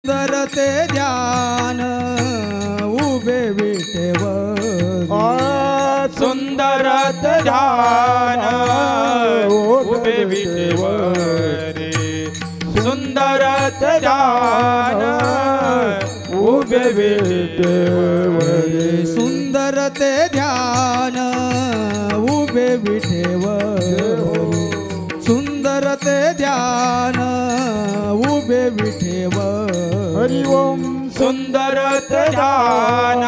सुंदर ते ध्यान उभे विटेवर सुंदर ते ध्यान उभे विटेवरी सुंदर ते ध्यान उभे विटेवरी सुंदर ते ध्यान उभे विटेवर सुंदर ते ध्यान उभे विटेवर हरि ओम सुंदर ते ध्यान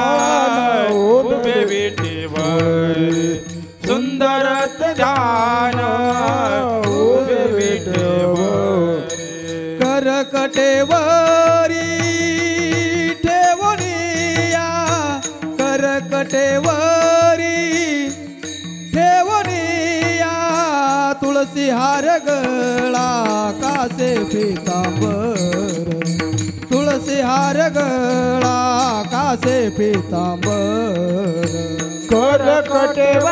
उभे विटेवर सुंदर ते ध्यान उभे विटेवर करकटेवरी ठेवणिया करकटेवरी ठेवणिया तुळसी हार गळा कासे पीतांबर तुळसी हार गळा कासे पीतांबर करकटेवरी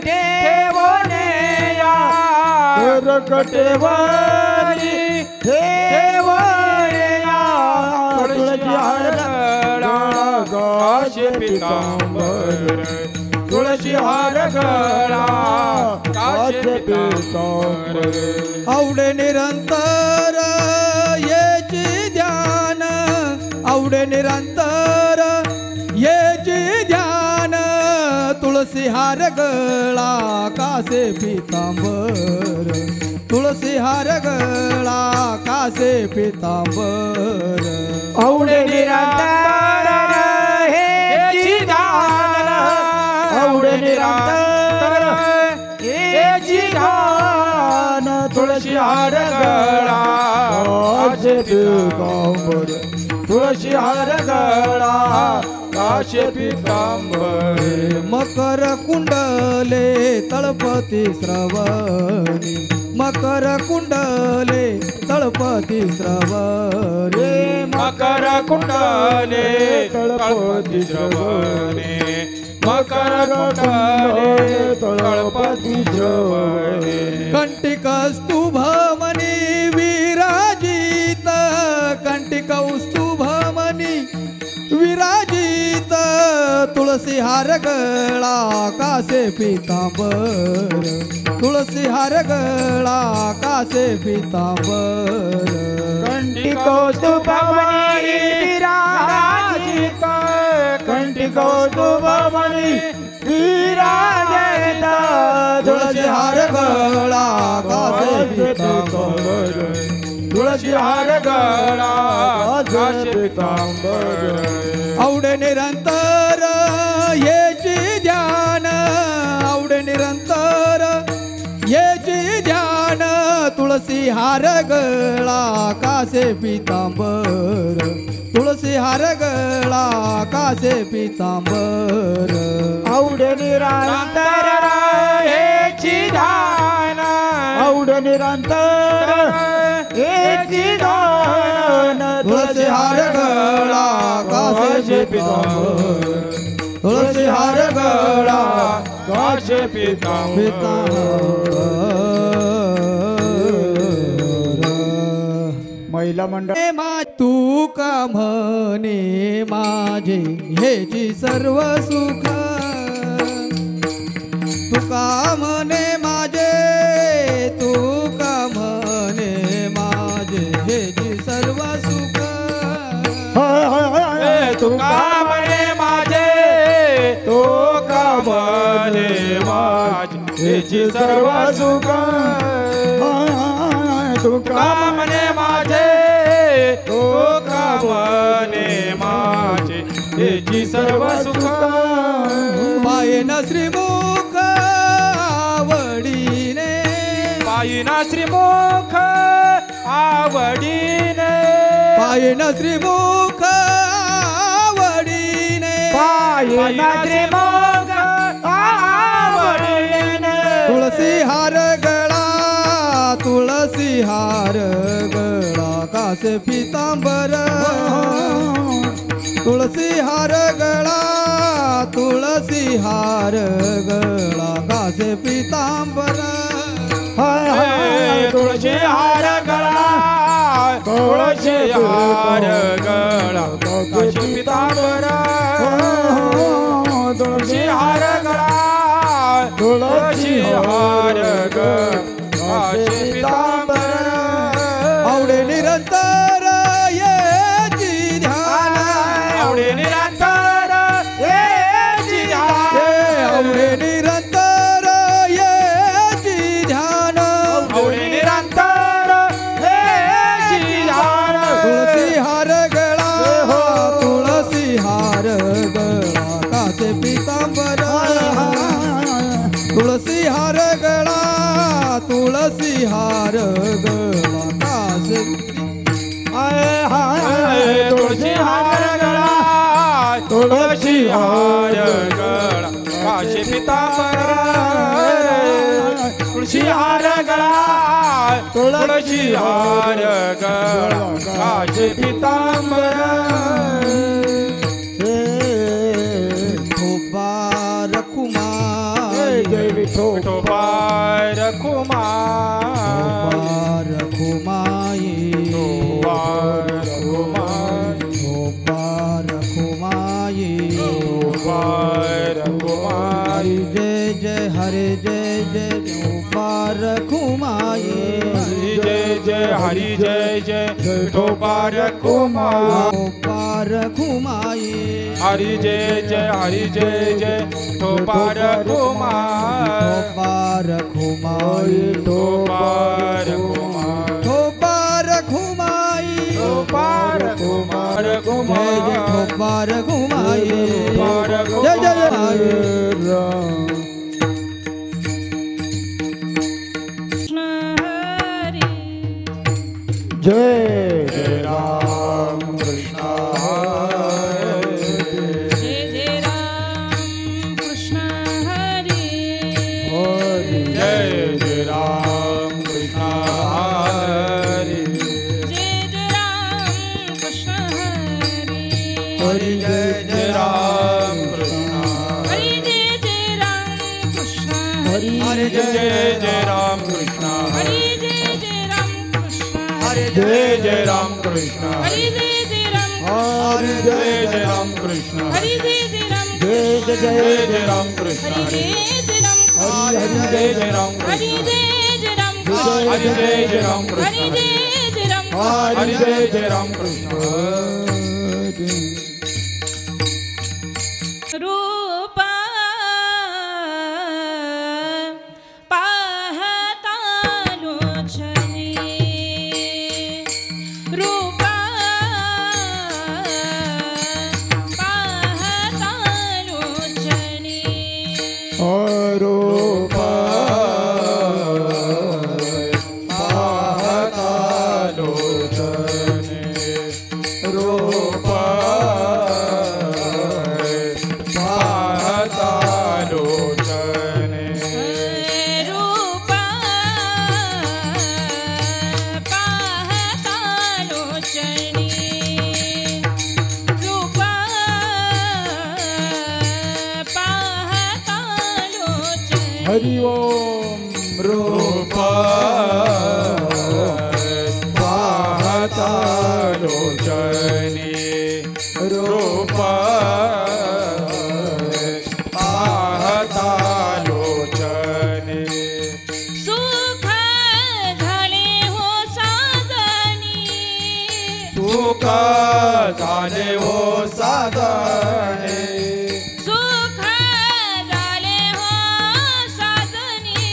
ठेवणिया करकटेवरी ठेवणिया तुळसी हार गळा कासे पीतांबर तुळसी हार गळा कासे पीतांबर आवडे निरंतर येची ध्यान आवडे निरंतर येची ध्यान तुळसी हार गळा कासे पीतांबर तुळसी हार गळा कासे पीतांबर आवडे निरंतर हेची ध्यान आवडे निरंतर हेची ध्यान तुळसी हार गळा कासे पीतांबर तुळसी हार गळा कासे पीतांबर मकर कुंडले तळपती श्रवणी मकर कुंडले तळपती श्रवणी मकर कुंडले तळपती श्रवणे मकर कुंडले तळपती श्रवणे कंटिकस्तुभमणि विराजित कंटिकौस्तुभमणि विराजित तुळसी हार गळा कासे पीतांबर तुळसी हार गळा कासे पीतांबर कंटिकौस्तुभमणि विराजित कंटिकौस्तुभमणि विराजित तुळसी हार गळा कासे पीतांबर तुळसी हार गळा कासे पीतांबर आवडे निरंतर येची ध्यान आवडे निरंतर येची ध्यान तुळसी हार गळा कासे पीतांबर तुळसी हार गळा कासे पीतांबर आवडे निरंतर हेची ध्यान आवडे निरंतर हेची ध्यान तुळसी हार गळा कासे पीतांबर तुळसी हार गळा कासे पीतांबर महिला मंडळ तू का म्हणे माझे हेची सर्व सुख तू का म्हणे माझे तू का म्हणे माझे हेची सर्व सुख तू का म्हणे माझे तू का म्हणे माझे हेची सर्व सुख तू का म्हणे माझे तू का म्हणे माझे हेची सर्व सुख पायन श्रीमुख आवडीने पायीन श्रीमुख आवडीने पायन श्रीमुख आवडीने पायीन श्रीमुख आवडीने तुळसी हार गळा तुळसी हार गळा कासे पीतांबर तुळसी हार गळा तुळसी हार गळा कासे पीतांबर तुळशी हार गळा तुळशी हार गळा काशी पितांबर तुळशी हार गळा तुळशी हार गळा काशी पितांबर आवडे निरंतर येची ध्यान आवडे निरंतर येची ध्यान आवडे निरंतर येची ध्यान आवडे निरंतर येची ध्यान तुळसी हार गळा तुळसी हार गळा कासे पितांबर तुळसी हार गळा तुळसी हार गळा कासे तुळशी हार गळा तुळशी हार गळा काशी पितांबर तुळशी हार गळा तुळशी हार गळा काशी पितांबर विठोबा रखुमाई जय विठोबा रखुमाई रखुमाई रखुमाई जय जय हरे जय जय रखुमाई जय जय हरि जय जय विठोबा रखुमाई रखुमाई हरि जय जय हरि जय जय विठोबा रखुमाई रखुमाई विठोबा रखुमाई रखुमाई रखुमाई जय जय रखुमाई जय जय जय राम कृष्ण जय जय राम कृष्ण हरी जय जय राम कृष्ण हरि जय जय राम कृष्ण हरी हरि जय जय राम कृष्ण हरी जय जय राम कृष्ण हरि हरि जय जय राम कृष्ण हरी जय जय राम कृष्ण जय जय राम कृष्ण हरी जय जय राम हरि जय जय राम कृष्ण हरी जय जय राम जय जय राम कृष्ण हरी जय जय राम हरि जय जय राम हरी कृष्ण जय जय राम हरि जय जय राम कृष्ण हरी जय जय राम हरि जय जय राम कृष्ण रूपा पाहता लोचनी रूपा पाहता लोचनी रूपा पाहता लोचने रूपा पाहता लोचने रूपा पाहता लोचनी रूपा पाहता लोचनी हरि ओम रूपा पाहता लोचने रूपा पाहता लोचने सुख झाले हो साजनी सुख झाले हो साधने सुख झाले हो साजनी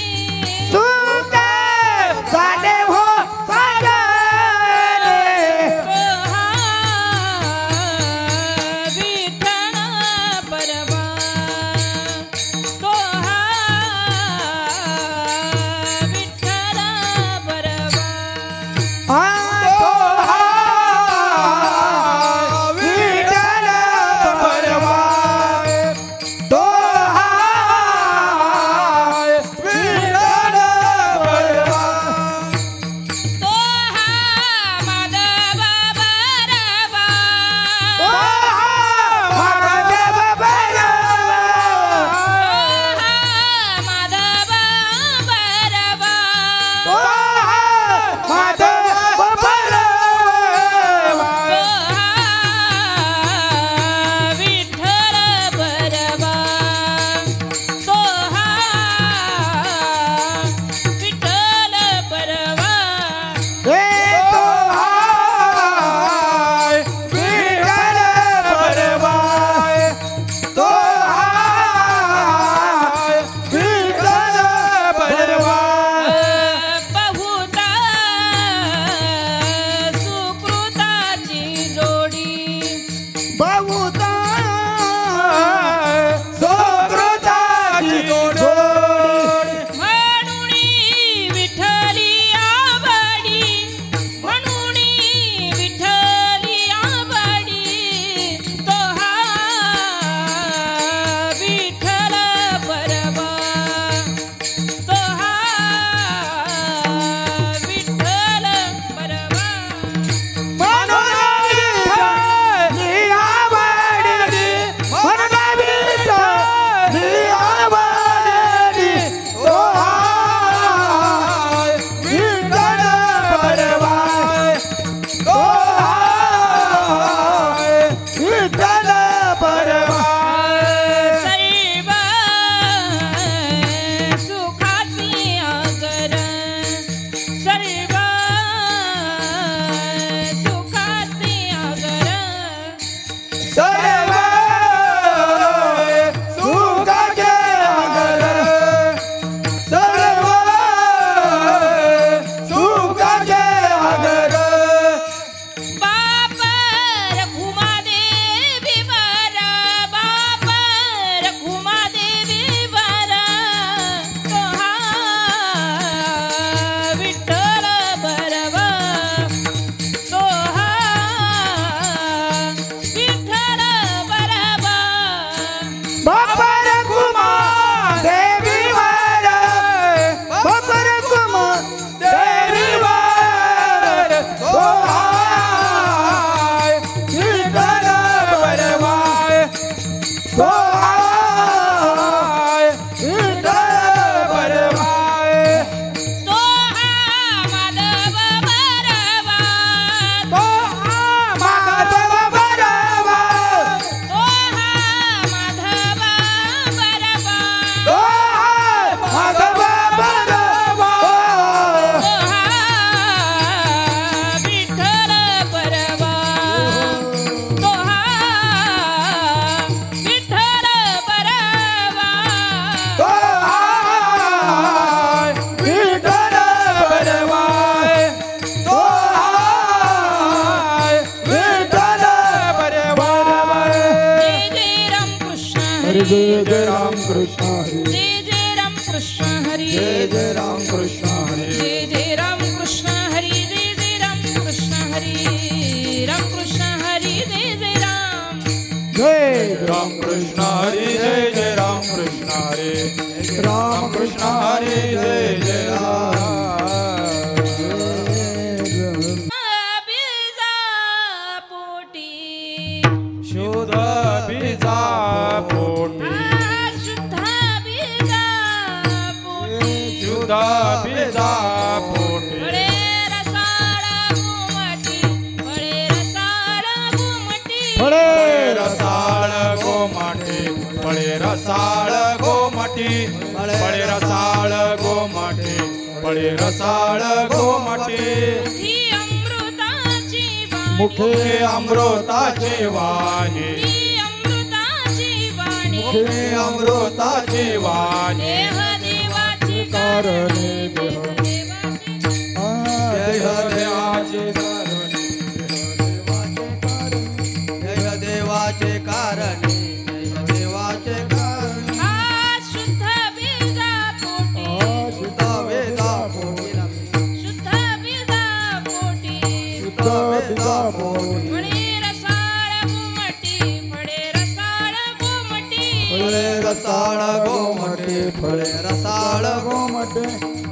जय जय राम कृष्ण हरी जय जय राम कृष्ण हरी जय जय राम कृष्ण हरी जय जय राम कृष्ण हरी जय जय राम कृष्ण हरी राम कृष्ण हरी जय जय राम जय राम कृष्ण हरी जय जय राम कृष्ण हरी राम कृष्ण हरी जय जय राम बीजा पोटी शुद्ध बीजा पोटी शुद्ध बीजा पोटी शुद्ध बीजा पोटी बड़े रसाळ घुमटी बड़े रसाळ घुमटी बळे रसाळ गोमाटी बळे रसाळ गोमाटी बळे रसाळ गोमाटी बळे रसाळ गोमाटी ही अमृताची वाणी मुखे अमृताची वाणी ही अमृताची वाणी मुखे अमृताची वाणी देह देवाची कारणे देह देवाची जय देवाचे कारणे जय देवाचे कारणे हा शुद्ध बीजा पोटी शुद्ध वेदा पोटी शुद्ध बीजा पोटी वेदा पोटी बडे रसाळ घुमटी बडे रसाळ घुमटी फळे रसाळ गोमटे फळे रसाळ गोमटे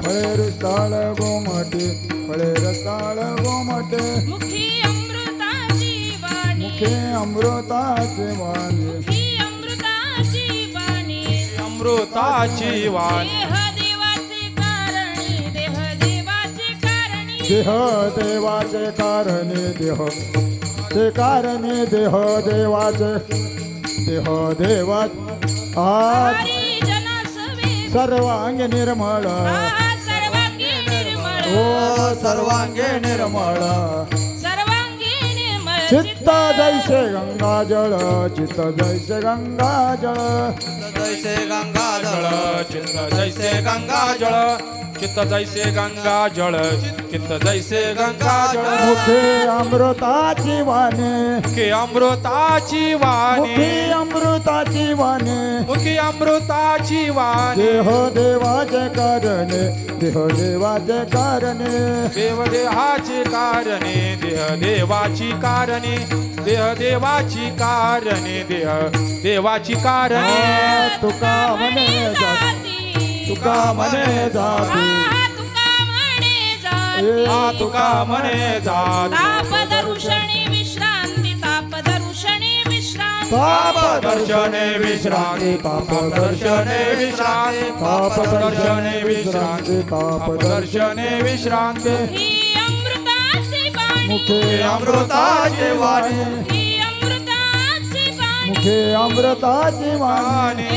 फळे रसाळ गोमटे फळे रसाळ गोमटे मुखी अमृताची वाणी मुखे अमृताचे वाणी मुखी अमृताची वाणी अमृताची वाणी देह देवाचे कारणी देह देवाचे कारणी देह देवाचे कारणे देह ते कारणे देह देवाचे देह देवा आज हरी जनासवे सर्वांग निर्मळ सर्वांगी निर्मळ ओ सर्वांगे निर्मळ सर्वांगी निर्मळ चित्त जैसे गंगाजळ चित्त जैसे गंगाजळ जैसे गंगाधर चित्त जैसे गंगा जळ चित्त जैसे गंगा जळ चित्त जैसे गंगा जळ मुखे अमृताची वाणी मुखे अमृताची वाणी मुखे अमृताची वाणी मुखी अमृताची वाणी देह देवाचे कारणे देह देवाचे कारणे देव देहाची कारणे देह देवाची कारणे देह देवाची कारणे देह देवाची कारणे तुका म्हणे जाती तुका म्हणे जाती तुका म्हणे जात तापदरुषणी विश्रांती तापदरुषणी विश्रांती पाप दर्शने विश्रांती पाप दर्शने विश्रांती पाप दर्शने विश्रांती पाप दर्शने विश्रांती ही अमृताची वाणी मुखे अमृताचे वाणी ही अमृताची वाणी मुखे अमृताची वाणी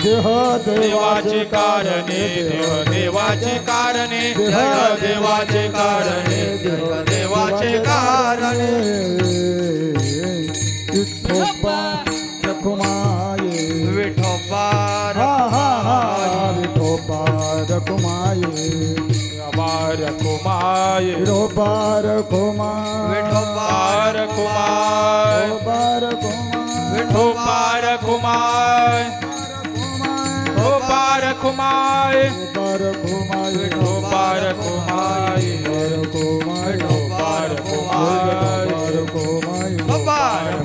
देह देवाचे कारणी देह देवाचे कारणी देह देवाचे कारणे देव देवाचे कारणे देव देवाचे कारणे देव देवाचे कारणे विठोबा रखुमाये विठोबा हा हा हा विठोबा रखुमाये बार कुमाय विठोबा रखुमाये विठोबा कुमाय विठोबा रखुमाये पार कुमाय पार कुमाय विठोबा रखुमाये पार कुमाय पार कुमाय रखुमाये बार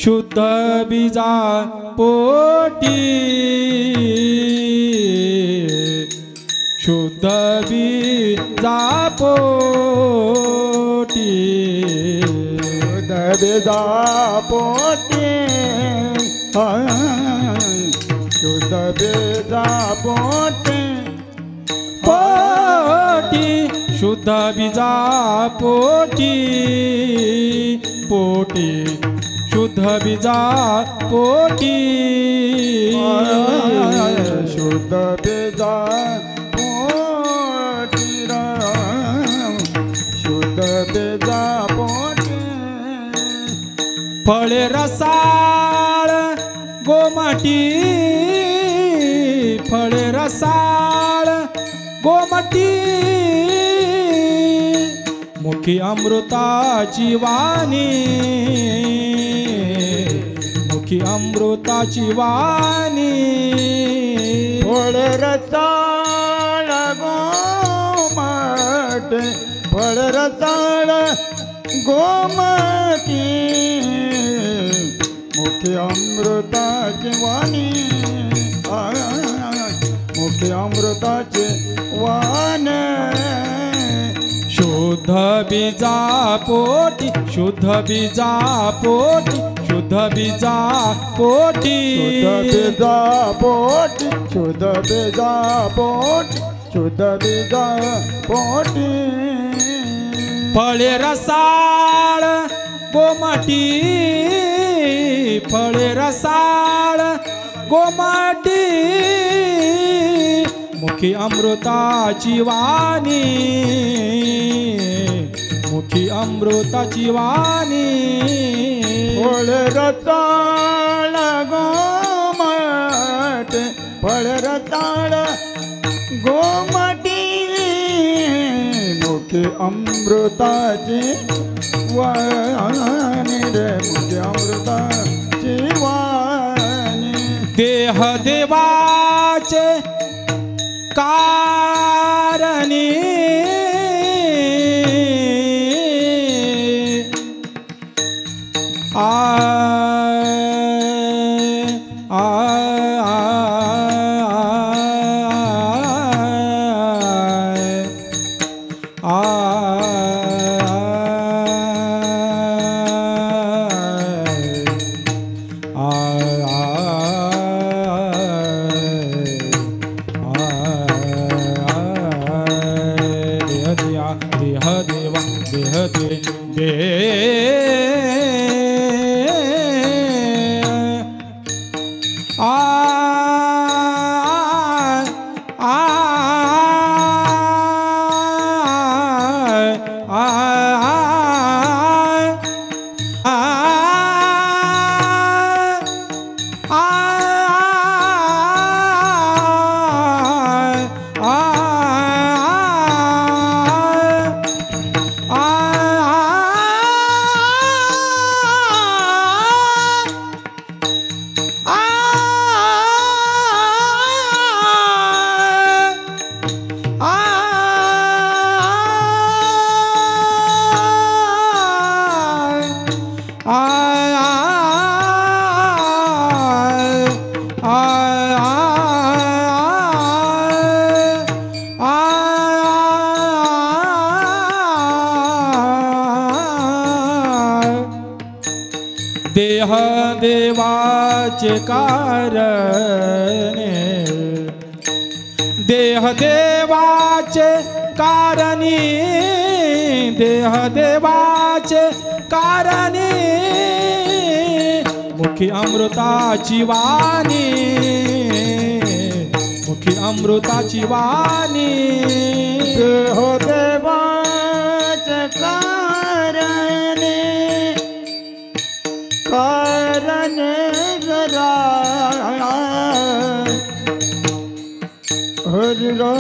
शुद्ध बीजा पोटी शुद्ध बीजा पोटी बेजा पोटी शुद्ध बेजा पोटी पोटी शुद्ध बीजा पोटी पोटी शुद्ध बीजा पोटी शुद्ध बीजा पोटी राम शुद्ध बीजा पोटी फळे रसाळ गोमाटी फळे रसाळ गोमाटी मुखी अमृताची वाणी मुखी अमृताची वाणी फळ रसाळ गोमाटी फळ रसाळ गोमाटी मुखी अमृताची वाणी मुखी अमृताची वाणी शुद्ध बीजा पोटी शुद्ध बीजा पोटी शुद्ध बीजा पोटी शुद्ध बीजा पोटी शुद्ध बीजा पोटी शुद्ध बीजा पोटी फळे रसाळ गोमाटी फळे रसाळ गोमाटी मुखी अमृताची वाणी मुखी अमृताची वाणी फळ रसाळ गोमाटी फळ रसाळ गोमाटी मुखी अमृताची वाणी रे मुखी अमृताची वाणी देह देवाचे कारणी आ आ देह देवाचे कारणे देह देवाचे कारणी देह देवाचे कारणी मुखी अमृताची वाणी मुखी अमृताची वाणी देह देवाचे कारणे कारणे जरा हरिरा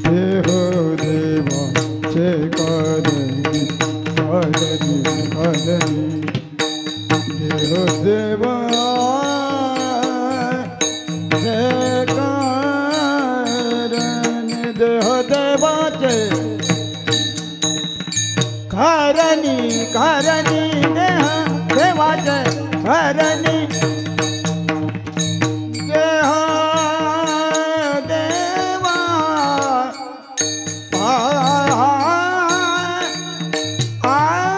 देह देवाचे कारणे कारणे कारणे देह देवा देवाचे कारणी कारणी देह देवाचे कारणी देह देवा देवाचे कारणी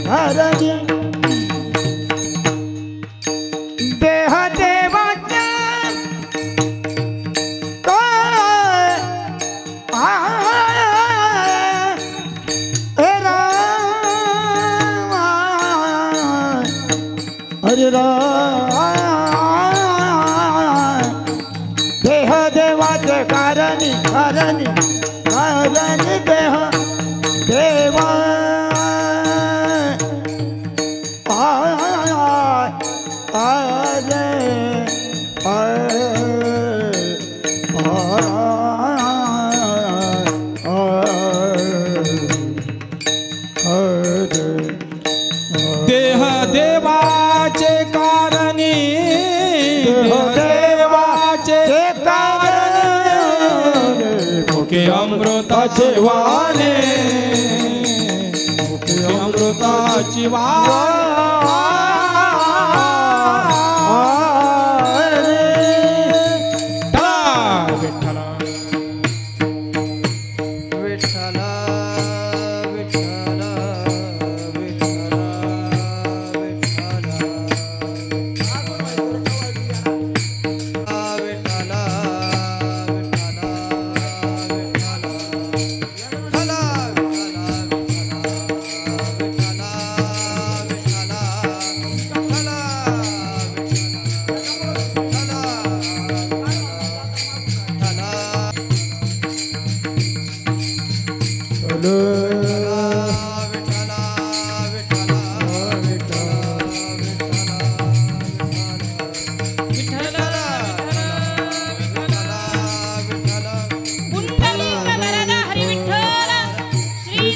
कारणी कारणी नारणी देह देवा देह देवाचे कारणी देवाचे कारणी मुखे अमृताचे वाणे मुखे अमृताची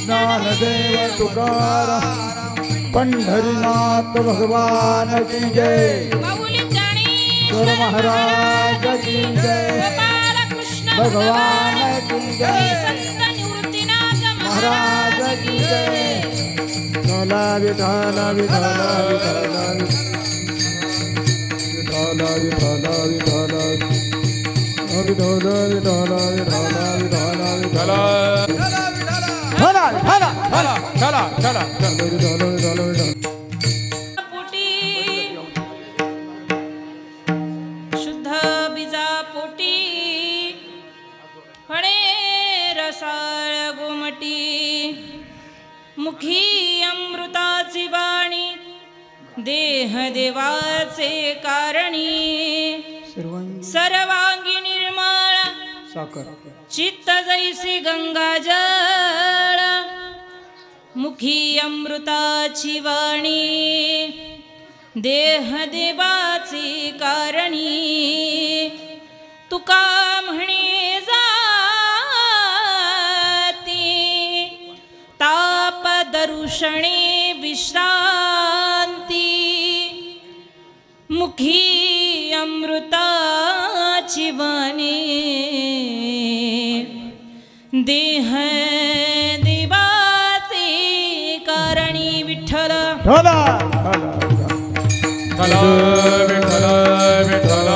ज्ञानदेव तुकाराम पंढरीनाथ भगवान की जय गुरु महाराज की जय भगवान की जय महाराज की जय विठला विठला विठला विठला विठला विठला विठला विठला विठला विठला विठला चला चला चला चला पोटी शुद्ध बीजा पोटी फळे रसाळ गोमटी मुखी अमृताची वाणी देह देवाचे कारणी सर्वांगी निर्मळ साकर चित्त जैसी गंगाजळ मुखी अमृताची वाणी देह देवाची कारणी तुका म्हणे जाती ताप दरुषणे विश्रांती मुखी अमृताची वाणी देह देवाचे कारणी विठ्ठल चला विठ्ठल विठ्ठल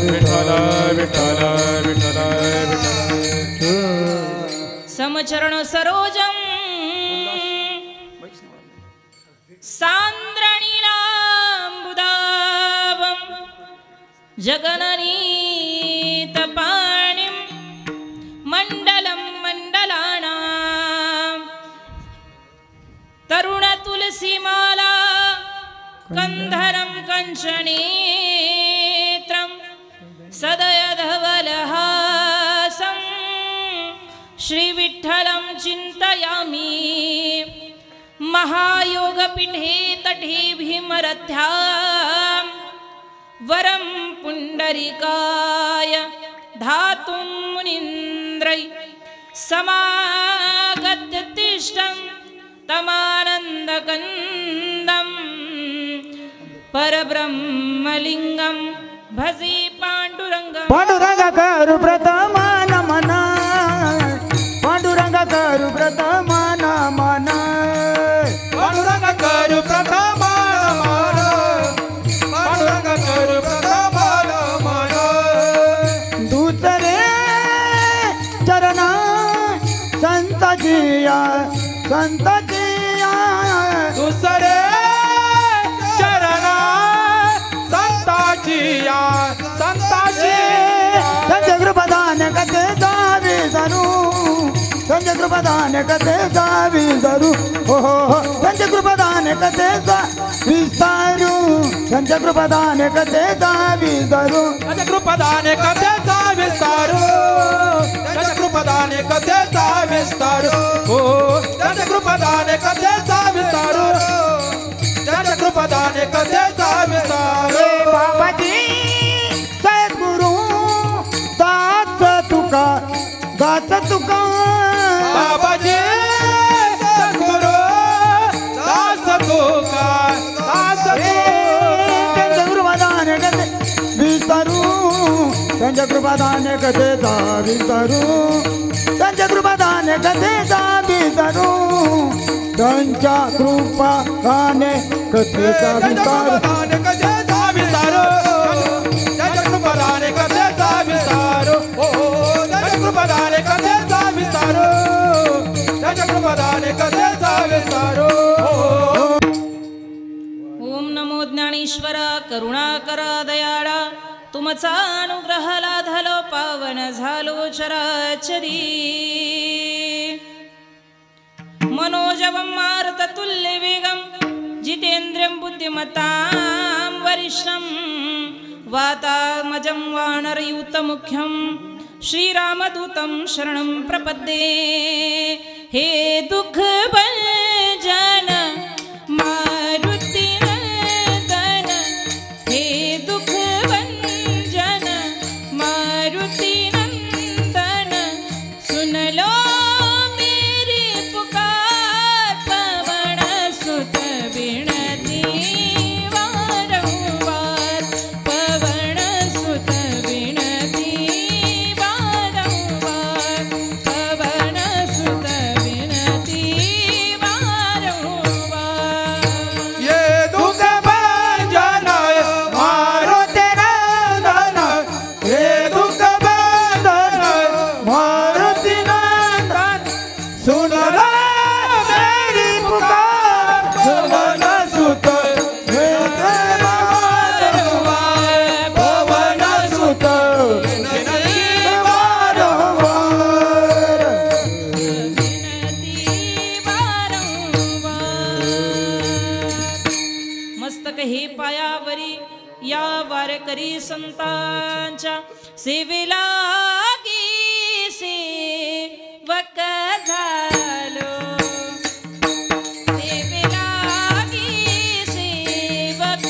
विठ्ठल विठ्ठल विठ्ठल समचरण सरोजम सांद्रणीलाम्बुदाभं जगननीतपाणिं मण्डलं मण्डलानां तरुणतुलसीमाला कंधरं कंचनेत्रं सदयधवलहासं श्रीविठ्ठलं चिन्तयामि महायोगपीठे तटे भीमरथ्यां वरं पुण्डरीकाय धातुं मुनीन्द्रै समागत्य तिष्ठं तमानन्दकन्दं परब्रह्मलिङ्गं भजे पाण्डुरङ्गं पांडुरंग करू प्रथमान मना पांडुरंग करू प्रथमान मना पांडुरंग करू प्रथमान मान पांडुरंग करू प्रथमान मान दुसरे चरण संत जिया दुसरे चरण संताची संजय कृपदान कथे जावी जरू संजय कृपदान कथे जावी जरू हो संजय कृपदान कथे विस्तारू संजय कृपदान कथे जावी जरू कृपदान कथेचा विस्तारू हो त्यांच्या कृपादाने कथेचा विस्तारू त्यांच्या कृपादाने कथेचा विस्तारू बाबाजी सद्गुरु दास तुका बाबाजी सद्गुरु दास तुका दास त्यांच्या कृपादाने कथे विस्तारू त्यांच्या कृपादाने कथेचा विस्तारू त्यांच्या कृपादाने कथेचा विस्तारू त्यांच्या कृपादाने कथेचा विस्तारू कथेचा विस्तारू त्यांच्या कृपादाने कथेचा विस्तारू हो त्यांच्या कृपादाने कथेचा विस्तारू त्यांच्या कृपादाने कथेचा विस्तारू ओम नमो ज्ञानेश्वर करुणाकर दयाळा तुमचा अनुग्रह लाधलो पावन झालो चराचरी मनोजवं मारुततुल्य वेगं जितेन्द्रियं बुद्धिमतां वरिष्ठं वातात्मजं वानरयूतमुख्यं श्रीरामदूतं शरणं प्रपद्ये हे दुःखभंजन मारुतिनंदन हे दुःखभंजन मारुतिनंदन सुन लो मेरी पुकार पवन सुत विनती वारंवार पवन सुत विनती वारंवार पवन सुत विनती वारंवार ये दुःख भंजन मारुती नंदन हे दुःख भंजन मारुती नंदन सुन लो मेरी पुकार पवन सुत विनती वारंवार पवन सुत विनती वारंवार विनती वारंवार मस्तक हे पायावरी या वारकरी संतांच्या सेवेला सेवक झालो सेवेला सेवक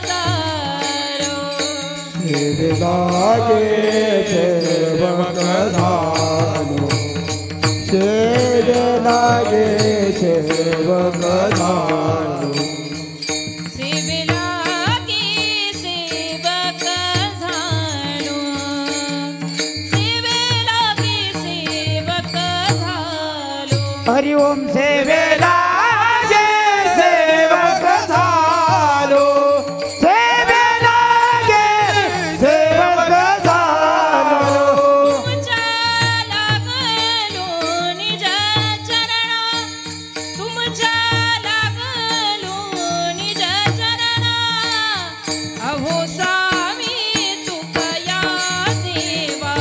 झालो लागे सेवक झालो शेर लागे सेवक झालो सेवेला सेवक झालो सेवेला सेवक झालो हरि ओम सेवेला सेवक झालो सेवेला सेवक झालो तुमच्या लागलो निज चरणा तुमच्या लागलो निज चरणा अहो स्वामी तुकया देवा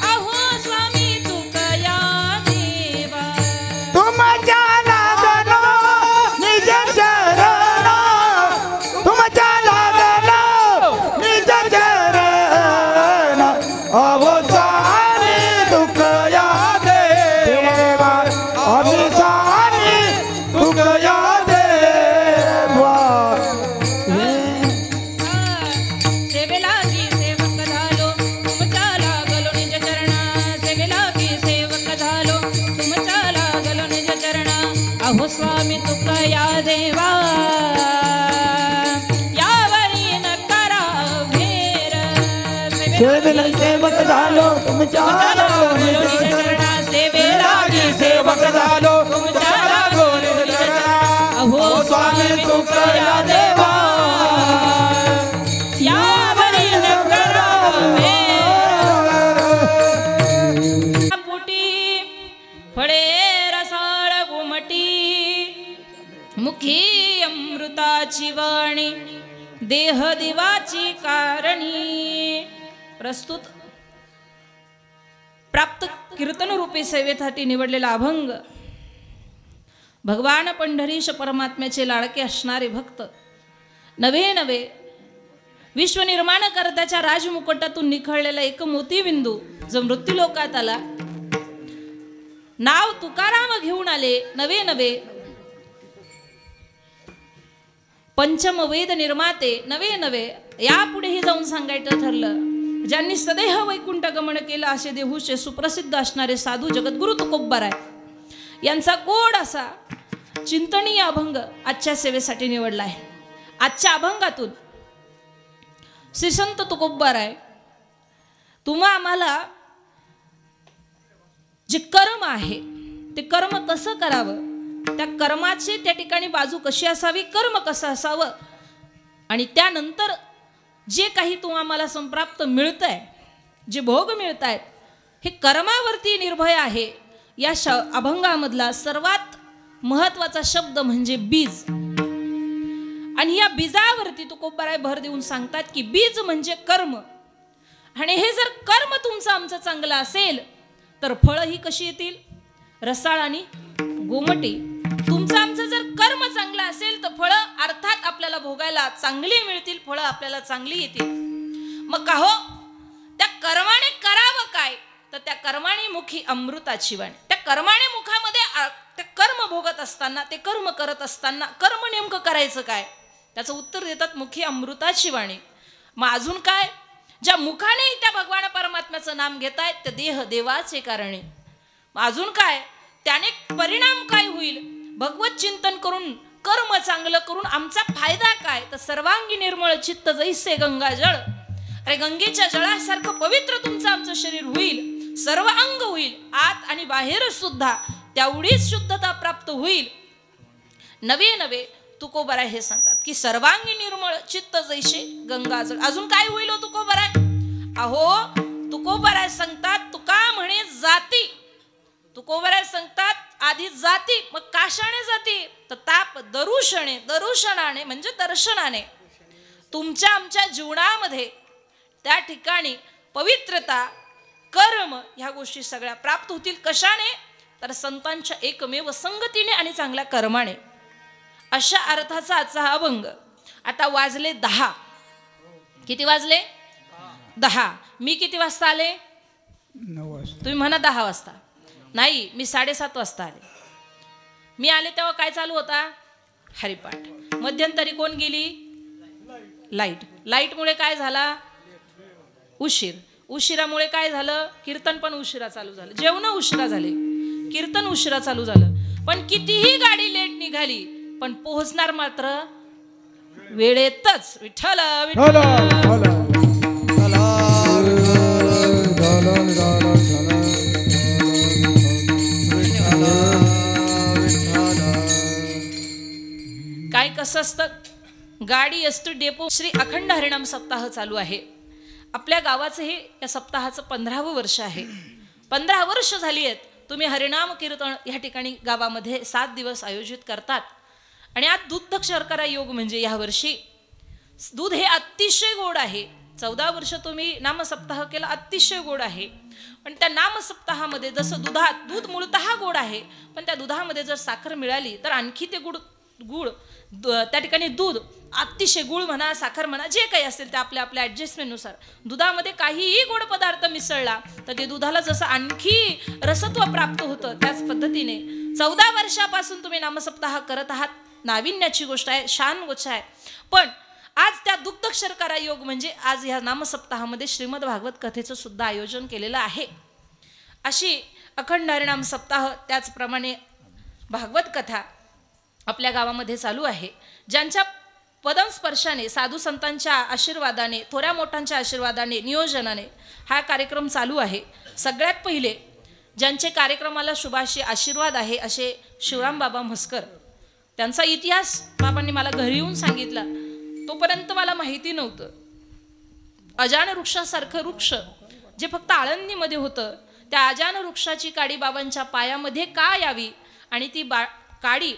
अहो स्वामी तुकया देवा तुमच्या लागलो निज चरण तुमच्या लागलो निज चरण अहो स्वामी दुःख या देवा आम्ही स्वामी दुःख या देवा सेवेला सेवक झालो तुमच्या लागलो निज चरणा सेवेला सेवक झालो तुमच्या लागलो निज चरणा अहो स्वामी तुका या देवा यावरी न करा भेर सेवेला सेवक झालो तुमच्या लागलो निज चरणा सेवेला सेवक झालो तुमच्या लागलो निज चरणा अहो स्वामी तुका या देवा यावरी न करा भेर पोटी फळे रसाळ घुमटी मुखी अमृताची वाणी देह दिवाची कारणी प्रस्तुत प्राप्त कीर्तन रूपी सेवेसाठी निवडलेला अभंग भगवान पंढरीश परमात्म्याचे लाडके असणारे भक्त नवे नवे विश्वनिर्माण करत्याच्या राजमुकुटातून निखळलेला एक मोतीबिंदू जो मृत्यूलोकात आला नाव तुकाराम घेऊन आले नवे नवे, पंचमवेद निर्माते नवे नवे. यापुढेही जाऊन सांगायचं ठरलं, ज्यांनी सदैह वैकुंठ गमन केलं असे देहूचे सुप्रसिद्ध असणारे साधू जगद्गुरु तुकोबाराय यांचा गोड असा चिंतनीय अभंग आजच्या सेवेसाठी निवडला आहे. आजच्या अभंगातून श्री संत तुकोबाराय तुम्हा आम्हाला जे कर्म आहे ते कर्म कसं करावं, त्या कर्माची त्या ठिकाणी बाजू कशी असावी, कर्म कसं असावं, आणि त्यानंतर जे काही तुम्हा आम्हाला संप्राप्त मिळतंय, जे भोग मिळत आहेत, हे कर्मावरती निर्भय आहे. या अभंगामधला सर्वात महत्वाचा शब्द म्हणजे बीज. आणि या बीजावरती तुकोबाराय भर देऊन सांगतात की बीज म्हणजे कर्म, आणि हे जर कर्म तुमचं आमचं चांगलं असेल तर फळं ही कशी येतील, रसाळ आणि गोमटी. तुमचं आमचं जर कर्म चांगलं असेल तर फळं अर्थात आपल्याला भोगायला चांगली मिळतील, फळं आपल्याला चांगली येतील. मग का हो, त्या कर्माने करावं काय, तर त्या कर्माने मुखी अमृताची वाणी. त्या कर्माने मुखामध्ये ते कर्म भोगत असताना, ते कर्म करत असताना कर्म नेमकं करायचं काय, त्याचं उत्तर देतात मुखी अमृताची वाणी. मग अजून काय, ज्या मुखाने त्या भगवान परमात्म्याचं नाम घेतायत ते देह देवाचे कारणे. मग अजून काय, त्याने परिणाम काय होईल, भगवत चिंतन करून कर्म चांगलं करून आमचा फायदा काय, तर सर्वांगी निर्मळ चित्त जैसे गंगा जळ. अरे गंगेच्या जळासारखं पवित्र तुमचं आमचं शरीर होईल, सर्व अंग होईल, आत आणि बाहेर सुद्धा तेवढीच शुद्धता प्राप्त होईल. नवे नवे तुकोबाराय हे सांगतात की सर्वांगी निर्मळ चित्त जैसे गंगा जळ. अजून काय होईल हो तुकोबाराय, अहो तुकोबाराय सांगतात तुका म्हणे जाती. तुकोबाराय सांगतात आधी जाती, मग काशाने जाती, तर ताप दरुषणे, दरुषणाने म्हणजे दर्शनाने तुमच्या आमच्या जीवनामध्ये त्या ठिकाणी पवित्रता, कर्म ह्या गोष्टी सगळ्या प्राप्त होतील. कशाने, तर संतांच्या एकमेव संगतीने आणि चांगल्या कर्माने. अशा अर्थाचा आजचा हा अभंग. आता वाजले 10. किती वाजले? 10. मी किती वाजता आले? 9 वाजता. तुम्ही म्हणा 10 वाजता. नाही, मी 7:30 वाजता आले. मी आले तेव्हा काय चालू होता? हरिपाठ. मध्यंतरी कोण गेली? लाईट. लाईटमुळे काय झाला? उशीर. उशिरामुळे काय झालं? कीर्तन पण उशिरा चालू झालं, जेवण उशिरा झाले, कीर्तन उशिरा चालू झालं. पण कितीही गाडी लेट निघाली पण पोहोचणार मात्र वेळेतच. विठ्ठल विठ्ठल. काय कसं असतं, गाडी एसटी डेपो श्री अखंड हरिनाम सप्ताह चालू आहे. आपल्या गावाचं हे या सप्ताहाचं 15वं वर्ष आहे. 15 वर्ष झाली आहेत तुम्ही हरिनाम कीर्तन या ठिकाणी गावामध्ये 7 दिवस आयोजित करतात. आणि आज दूध शर्करा योग म्हणजे यावर्षी दूध हे अतिशय गोड आहे. 14 वर्ष तुम्ही नामसप्ताह केला, अतिशय गोड आहे. पण त्या नामसप्ताहामध्ये जसं दूध मूळतः गोड आहे, पण त्या दुधामध्ये जर साखर मिळाली तर आणखी ते गुळ त्या ठिकाणी दूध अतिशय, गुळ म्हणा साखर म्हणा जे काही असेल ते आपल्या आपल्या ॲडजस्टमेंटनुसार. दुधामध्ये काहीही गोड पदार्थ मिसळला तर ते दुधाला जसं आणखी रसत्व प्राप्त होतं, त्याच पद्धतीने 14 वर्षापासून तुम्ही नामसप्ताह करत आहात. नाविन्याची गोष्ट आहे, शान गोष्ट आहे. पण आज त्या दुग्ध शर्करा योग म्हणजे आज ह्या नामसप्ताहामध्ये श्रीमद भागवत कथेचं सुद्धा आयोजन केलेलं आहे. अशी अखंड हरिनाम सप्ताह, त्याचप्रमाणे भागवत कथा आपल्या गावामध्ये चालू आहे. ज्यांच्या पदस्पर्शाने, साधू संतांच्या आशीर्वादाने, थोड्या मोठ्यांच्या आशीर्वादाने, नियोजनाने हा कार्यक्रम चालू आहे. सगळ्यात पहिले ज्यांचे कार्यक्रमाला शुभाशी आशीर्वाद आहे असे शिवराम बाबा म्हस्कर. त्यांचा इतिहास बाबांनी मला घरी येऊन सांगितला, तोपर्यंत मला माहिती नव्हतं. अजान वृक्षासारखं वृक्ष जे फक्त आळंदीमध्ये होतं, त्या अजान वृक्षाची काडी बाबांच्या पायामध्ये का यावी, आणि ती काडी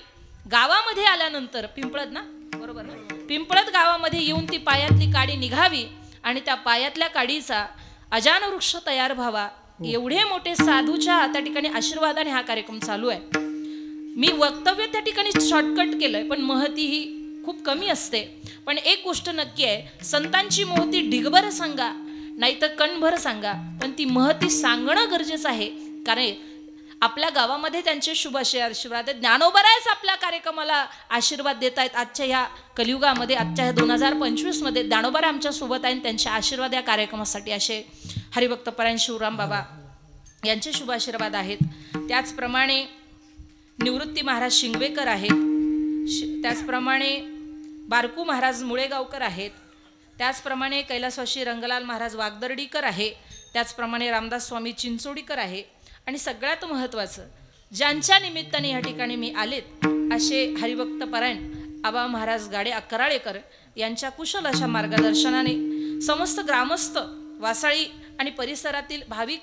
गावामध्ये आल्यानंतर पिंपळत ना, बरोबर ना, पिंपळत गावामध्ये येऊन ती पायातली काडी निघावी आणि त्या पायातल्या काडीचा अजान वृक्ष तयार व्हावा, एवढे मोठे साधूच्या त्या ठिकाणी आशीर्वादाने हा कार्यक्रम चालू आहे. मी वक्तव्य त्या ठिकाणी शॉर्टकट केलंय, पण महती ही खूप कमी असते. पण एक गोष्ट नक्की आहे, संतांची महती ढिगभर सांगा नाहीतर कणभर सांगा, पण ती महती सांगणं गरजेचं आहे. कारण आपल्या गावामध्ये त्यांचे शुभ असे आशीर्वाद आहेत. ज्ञानोबरायच आपल्या कार्यक्रमाला आशीर्वाद देत आहेत. आजच्या ह्या कलियुगामध्ये, आजच्या ह्या 2025मध्ये ज्ञानोबराय आमच्या सोबत आहेत. त्यांचे आशीर्वाद या कार्यक्रमासाठी असे हरिभक्तपरायण शिवराम बाबा यांचे शुभ आशीर्वाद आहेत. त्याचप्रमाणे निवृत्ती महाराज शिंगवेकर आहेत. त्याचप्रमाणे बारकू महाराज मुळेगावकर आहेत. त्याचप्रमाणे कैलासवासी रंगलाल महाराज वागदर्डीकर आहे. त्याचप्रमाणे रामदास स्वामी चिंचोडीकर आहे. आणि सगळ्यात महत्त्वाचं, ज्यांच्या निमित्ताने या ठिकाणी मी आलेत असे हरिभक्तपरायण आबा महाराज गाडे कराळेकर यांच्या कुशल अशा मार्गदर्शनाने समस्त ग्रामस्थ वासाळी आणि परिसरातील भाविक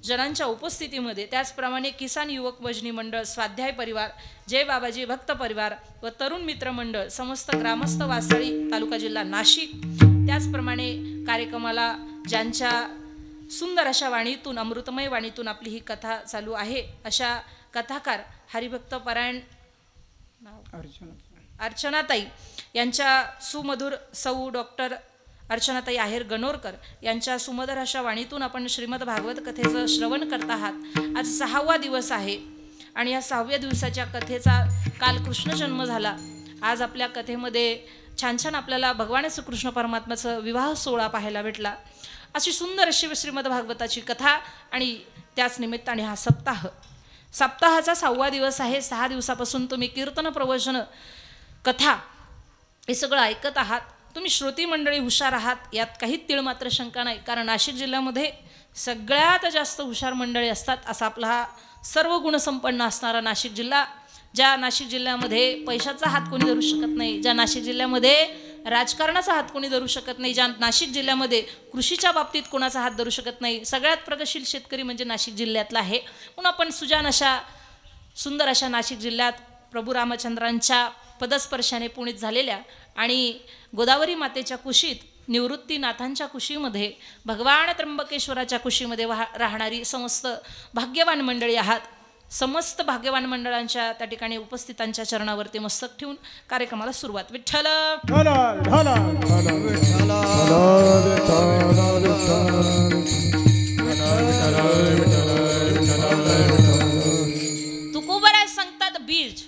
जनांच्या उपस्थितीमध्ये, त्याचप्रमाणे किसान युवक भजनी मंडळ, स्वाध्याय परिवार, जय बाबाजी भक्त परिवार व तरुण मित्र मंडळ, समस्त ग्रामस्थ वासाळी तालुका जिल्हा नाशिक, त्याचप्रमाणे कार्यक्रमाला ज्यांच्या सुंदर अशा वाणीतून, अमृतमय वाणीतून आपली ही कथा चालू आहे अशा कथाकार हरिभक्तपरायण अर्चनाताई यांच्या सुमधुर सौ डॉक्टर अर्चनाताई आहेर गणोरकर यांच्या सुमधुर अशा वाणीतून आपण श्रीमद भागवत कथेचं श्रवण करत आहात. आज 6वा दिवस आहे आणि या 6व्या दिवसाच्या कथेचा काल कृष्ण जन्म झाला. आज आपल्या कथेमध्ये छान छान आपल्याला भगवान श्रीकृष्ण परमात्म्याचं विवाह सोहळा पाहायला भेटला. अशी सुंदर अशी श्रीमद भागवताची कथा आणि त्याच निमित्ताने हा सप्ताहाचा 6वा दिवस आहे. 6 दिवसापासून तुम्ही कीर्तन, प्रवचन, कथा हे सगळं ऐकत आहात. तुम्ही श्रोती मंडळी हुशार आहात, यात काहीच तीळ मात्र शंका नाही. कारण नाशिक जिल्ह्यामध्ये सगळ्यात जास्त हुशार मंडळी असतात असा आपला हा सर्व गुणसंपन्न असणारा नाशिक जिल्हा. ज्या नाशिक जिल्ह्यामध्ये पैशाचा हात कोणी धरू शकत नाही, ज्या नाशिक जिल्ह्यामध्ये राजकारणाचा हात कोणी धरू शकत नाही, ज्या नाशिक जिल्ह्यामध्ये कृषीच्या बाबतीत कोणाचा हात धरू शकत नाही, सगळ्यात प्रगतशील शेतकरी म्हणजे नाशिक जिल्ह्यातला आहे. म्हणून आपण सुजान अशा सुंदर अशा नाशिक जिल्ह्यात प्रभू रामचंद्रांच्या पदस्पर्शाने पुणित झालेल्या आणि गोदावरी मातेच्या कुशीत, निवृत्तीनाथांच्या कुशीमध्ये, भगवान त्र्यंबकेश्वराच्या कुशीमध्ये राहणारी समस्त भाग्यवान मंडळी आहात. समस्त भाग्यवान मंडळांच्या त्या ठिकाणी उपस्थितांच्या चरणावरती मस्तक ठेवून कार्यक्रमाला सुरुवात. विठ्ठल तुकोबराय सांगतात बीज.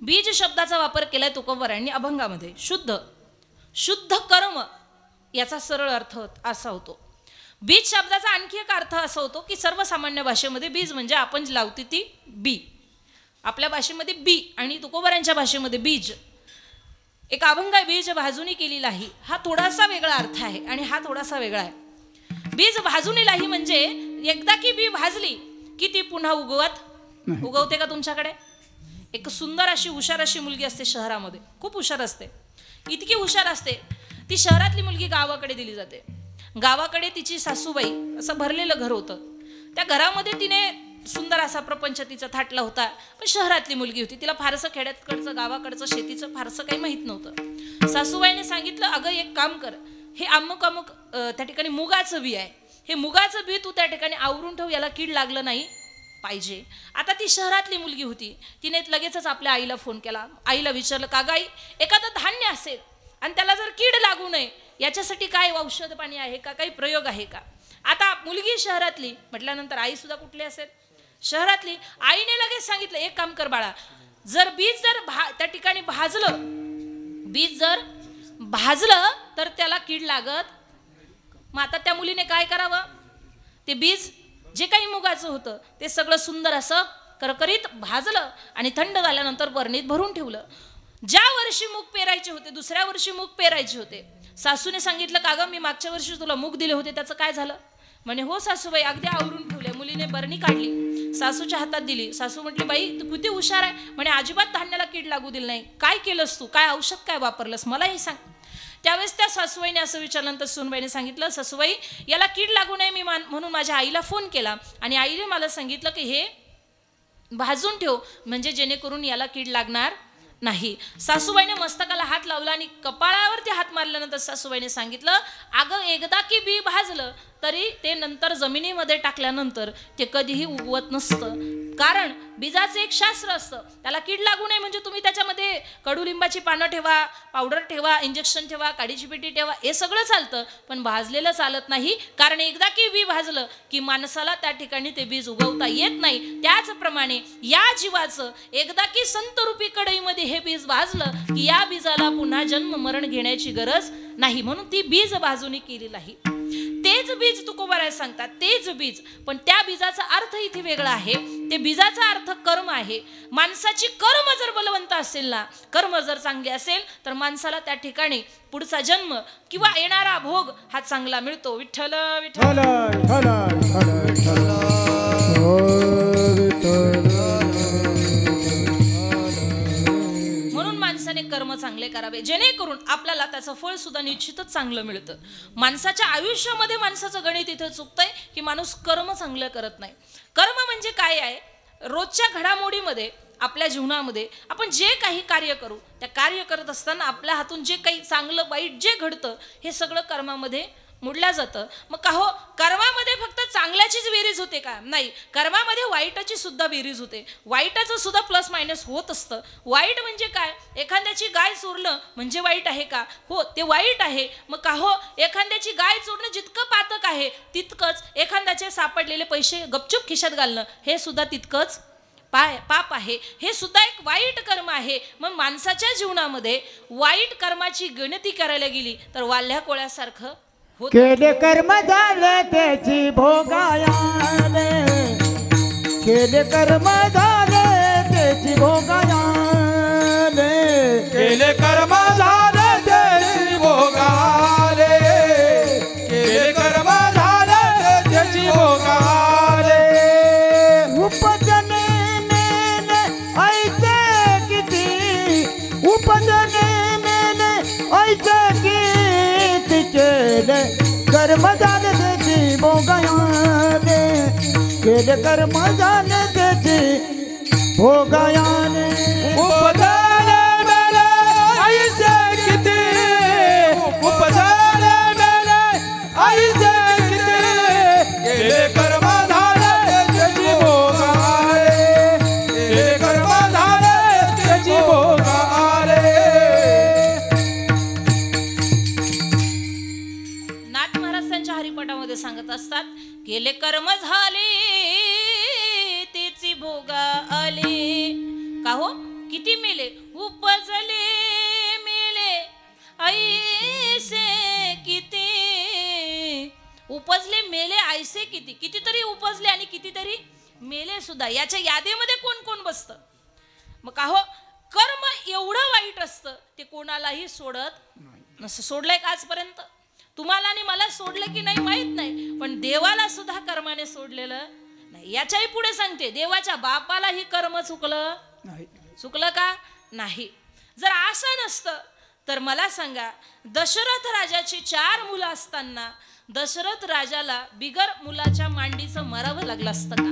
बीज शब्दाचा वापर केलाय तुकोबरायांनी अभंगामध्ये. शुद्ध कर्म याचा सरळ अर्थ असा होतो. बीज शब्दाचा आणखी एक अर्थ असा होतो की सर्वसामान्य भाषेमध्ये बीज म्हणजे आपण लावती ती बी, आपल्या भाषेमध्ये बी आणि तुकोबरांच्या भाषेमध्ये बीज. एक अभंग आहे, बीज भाजूनी केली लाही. हा थोडासा वेगळा अर्थ आहे आणि हा थोडासा वेगळा आहे. बीज भाजूनी लाही म्हणजे एकदा की बी भाजली की ती पुन्हा उगवते का तुमच्याकडे? एक सुंदर अशी हुशार अशी मुलगी असते शहरामध्ये, खूप हुशार असते. इतकी हुशार असते ती शहरातली मुलगी गावाकडे दिली जाते. गावाकडे तिची सासूबाई, असं भरलेलं घर होतं. त्या घरामध्ये तिने सुंदर असा प्रपंच तिचा थाटला होता. पण शहरातली मुलगी होती, तिला फारसं खेड्याकडचं गावाकडचं शेतीचं फारसं काही माहीत नव्हतं. सासूबाईने सांगितलं, अगं एक काम कर, हे अमुक त्या ठिकाणी मुगाचं बी आहे, हे मुगाचं बी तू त्या ठिकाणी आवरून ठेव, याला कीड लागलं नाही पाहिजे. आता ती शहरातली मुलगी होती, तिने लगेचच आपल्या आईला फोन केला. आईला विचारलं, का गाई एखादं धान्य असेल आणि त्याला जर कीड लागू नये याच्यासाठी काय औषध पाणी आहे का, काही प्रयोग आहे का? आता मुलगी शहरातली म्हटल्यानंतर आई सुद्धा कुठली असेल? शहरातली. आईने लगेच सांगितलं, एक काम कर बाळा, जर बीज जर त्या ठिकाणी भाजलं, बीज जर भाजलं तर त्याला कीड लागत. मग आता त्या मुलीने काय करावं? ते बीज जे काही मुगाचं होतं ते सगळं सुंदर असं करकरीत भाजलं आणि थंड झाल्यानंतर बरणीत भरून ठेवलं. ज्या वर्षी मूग पेरायचे होते, दुसऱ्या वर्षी मूग पेरायचे होते, सासूने सांगितलं, का गं मी मागच्या वर्षी तुला मूग दिले होते त्याचं काय झालं? म्हणे हो सासूबाई, अगदी आवरून ठेवले. मुलीने बरणी काढली, सासूच्या हातात दिली. सासू म्हटली, बाई तू किती हुशार आहे. म्हणे अजिबात धान्याला कीड लागू दिली नाही. काय केलंस तू? काय औषध काय वापरलंस मलाही सांग. त्यावेळेस त्या सासूबाईने असं विचारल्यानंतर सुनबाईने सांगितलं, सासूबाई याला कीड लागू नये मी म्हणून माझ्या आईला फोन केला आणि आईने मला सांगितलं की हे भाजून ठेव म्हणजे जेणेकरून याला कीड लागणार नाही. सासूबाईने मस्तकाला हात लावला आणि कपाळावरती हात मारल्यानंतर सासूबाईने सांगितलं, अगं एकदा की बी भाजलं तरी ते नंतर जमिनीमध्ये टाकल्यानंतर ते कधीही उगवत नसतं. कारण बीजाचं एक शास्त्र असतं, त्याला कीड लागू नये म्हणजे तुम्ही त्याच्यामध्ये कडुलिंबाची पानं ठेवा, पावडर ठेवा, इंजेक्शन ठेवा, काडीची पेटी ठेवा, हे सगळं चालतं, पण भाजलेलं चालत नाही. कारण एकदा की बी भाजलं की माणसाला त्या ठिकाणी ते बीज उगवता येत नाही. त्याचप्रमाणे या जीवाचं एकदा की संतरूपी कढईमध्ये हे बीज भाजलं की या बीजाला पुन्हा जन्म मरण घेण्याची गरज नाही. म्हणून ती बीज भाजून केलेली नाही. तेच बीज तुकोबाराय सांगतात, तेच बीज, पण त्या बीजाचा अर्थ इथे वेगळा आहे. ते बीजाचा अर्थ कर्म आहे. माणसाची कर्म जर बलवंत असेल ना, कर्म जर चांगली असेल तर माणसाला त्या ठिकाणी पुढचा जन्म किंवा येणारा भोग हा चांगला मिळतो. विठ्ठल विठ्ठल म्हणून माणसाने कर्म चांगले करावे, जेणेकरून आपल्याला त्याचं फळ सुद्धा निश्चितच चांगलं मिळतं. माणसाच्या आयुष्यामध्ये माणसाचं गणित इथे चुकतंय की माणूस कर्म चांगलं करत नाही. कर्म म्हणजे काय आहे? रोजच्या घडामोडीमध्ये आपल्या जीवनामध्ये आपण जे काही कार्य करू, त्या कार्य करत असताना आपल्या हातून जे काही चांगलं वाईट जे घडतं हे सगळं कर्मामध्ये मोडल्या जातं. मग का हो, कर्मामध्ये फक्त चांगल्याचीच बेरीज होते का? नाही, कर्मामध्ये वाईटाची सुद्धा बेरीज होते. वाईटाचं सुद्धा प्लस मायनस होत असतं. वाईट म्हणजे काय? एखाद्याची गाय चोरलं म्हणजे वाईट आहे का? हो, ते वाईट आहे. मग का हो, एखाद्याची गाय चोरणं जितकं पातक आहे तितकंच एखाद्याचे सापडलेले पैसे गपचूप खिशात घालणं हे सुद्धा तितकंच पाप आहे. हे सुद्धा एक वाईट कर्म आहे. मग माणसाच्या जीवनामध्ये वाईट कर्माची गणती करायला गेली तर वाल्ह्या कोळ्यासारखं केले कर्म झाले त्याची भोगायाले, केले कर्म झाले त्याची भोगायाले, केले कर्म झाले त्याची भोगाले, केले कर्म झाले त्याची भोगाले. उपजने मेले ऐसे किती, उपजने मेले ऐसे किती, केले कर्म झाले त्याची भोगायाले, केले कर्म झाले त्याची भोगायाले. उपजले मेले ऐसे किती, उपजले मेले ऐसे किती, केले कर्म झाले त्याची भोगाले, केले कर्म झाले त्याची भोगाले. नाथ महाराज त्यांच्या हरिपाठामध्ये सांगत असतात, केले कर्म झाले तेची भोगा आले. का हो, किती मेले? उपजले मेले ऐसे किती, उपजले मेले ऐसे किती. कितीतरी उपजले आणि कितीतरी मेले सुद्धा. याच्या यादीमध्ये कोण कोण बसतं? मग का हो, कर्म एवढं वाईट असतं ते कोणालाही सोडत नसतं. सोडलंय का आजपर्यंत? तुम्हाला आणि मला सोडलं की नाही माहित नाही, पण देवाला सुद्धा कर्माने सोडलेलं नाही. याच्याही पुढे सांगते, देवाच्या बापालाही कर्म चुकलं नाही. चुकलं का? नाही. जर असं नसतं तर मला सांगा, दशरथ राजाची 4 मुलं असताना दशरथ राजाला बिगर मुलाच्या मांडीचं मरावं लागलं असतं का?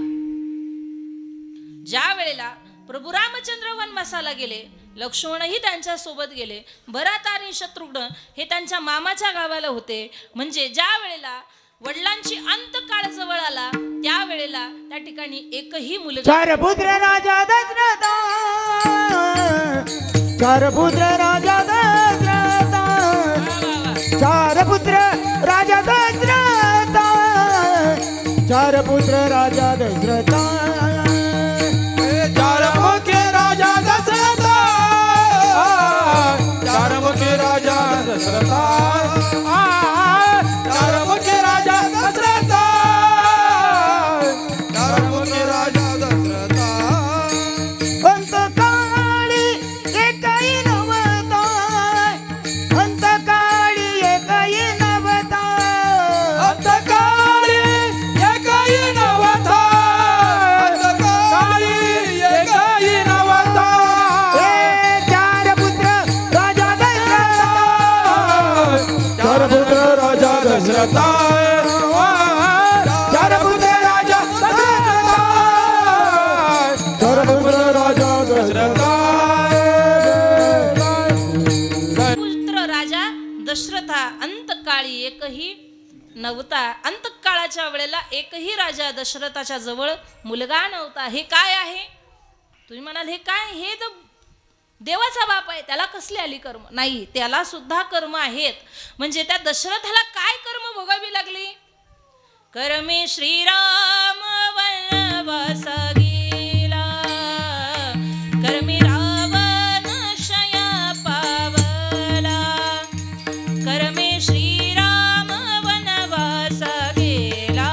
ज्या वेळेला प्रभू रामचंद्र वनवासाला गेले, लक्ष्मणही त्यांच्या सोबत गेले, भरत आणि शत्रुघ्न हे त्यांच्या मामाच्या गावाला होते. म्हणजे ज्या वेळेला वडिलांची अंतकाळ जवळ आला त्यावेळेला त्या ठिकाणी एकही मुलगा. 4 पुत्र राजा दशरथा, 4 पुत्र राजा दशरथा, 4 पुत्र राजा दशरथा, 4 पुत्र राजा दशरथा, 4 मुखे राजा दशरथा, 4 मुखे राजा दशरथा, 4 मुखे राजा दशरथा, 4 मुखे राजा दशरथा. अंतकाळी एकही नव्हता, अंतकाळी एकही नव्हता, अंतकाळी एकही नव्हता, अंतकाळी एकही नव्हता. 4 पुत्र राजा दशरथा, 4 पुत्र राजा दशरथा, 4 पुत्र राजा दशरथा, 4 पुत्र राजा दशरथा. पुत्र राजा दशरथा अंतकाळी एकही नव्हता. अंतकाळाच्या वेळेला एकही राजा दशरथाच्या जवळ मुलगा नव्हता. हे काय आहे? तुम्ही म्हणाल हे काय? हे तर देवाचा बाप आहे, त्याला कसली आली कर्म? नाही, त्याला सुद्धा कर्म आहेत. म्हणजे त्या दशरथाला काय कर्म भोगावी लागली? कर्मे श्रीराम वनवास गेला, कर्मे रावण क्षय पावला, कर्मे श्रीराम वनवास गेला,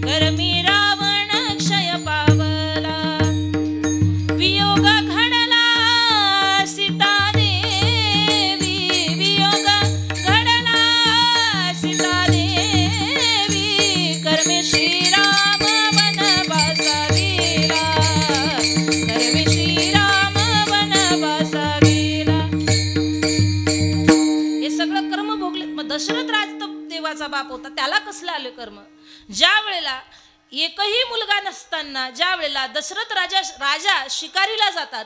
कर्मे रावण क्षय पावला, वियोग घडला सीता देवी, वियोग घडला सीता देवी, कर्मे श्रीराम वनवास गेला, कर्मे श्रीराम वनवास गेला. हे सगळं कर्म भोगले. मग दशरथ राज तर देवाचा बाप होता, त्याला कसलं आलं कर्म? ज्या वेळेला एकही मुलगा नसताना, ज्या वेळेला दशरथ राजा शिकारीला जातात,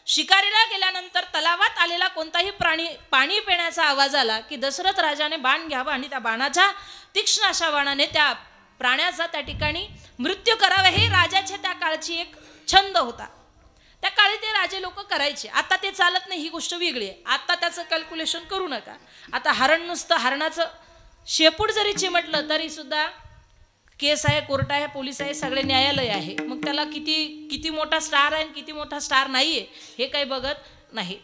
शिकारीला गेल्यानंतर तलावात आलेला कोणताही प्राणी पाणी पिण्याचा आवाज आला की दशरथ राजाने बाण घ्यावा आणि त्या बाणाच्या तीक्ष्ण अशा बाणाने त्या प्राण्याचा त्या ठिकाणी मृत्यू करावा. हे राजाच्या त्या काळची एक छंद होता. त्या काळी ते राजे लोक करायचे. आता ते चालत नाही, ही गोष्ट वेगळी आहे. आता त्याचं कॅल्क्युलेशन करू नका. आता हरण नुसतं हरणाचं शेपूट जरी चिमटलं तरी सुद्धा केस आहे, कोर्ट आहे, पोलीस आहे, सगळे न्यायालय आहे. मग त्याला किती मोठा स्टार आहे आणि किती मोठा स्टार नाही आहे हे काही बघत नाही.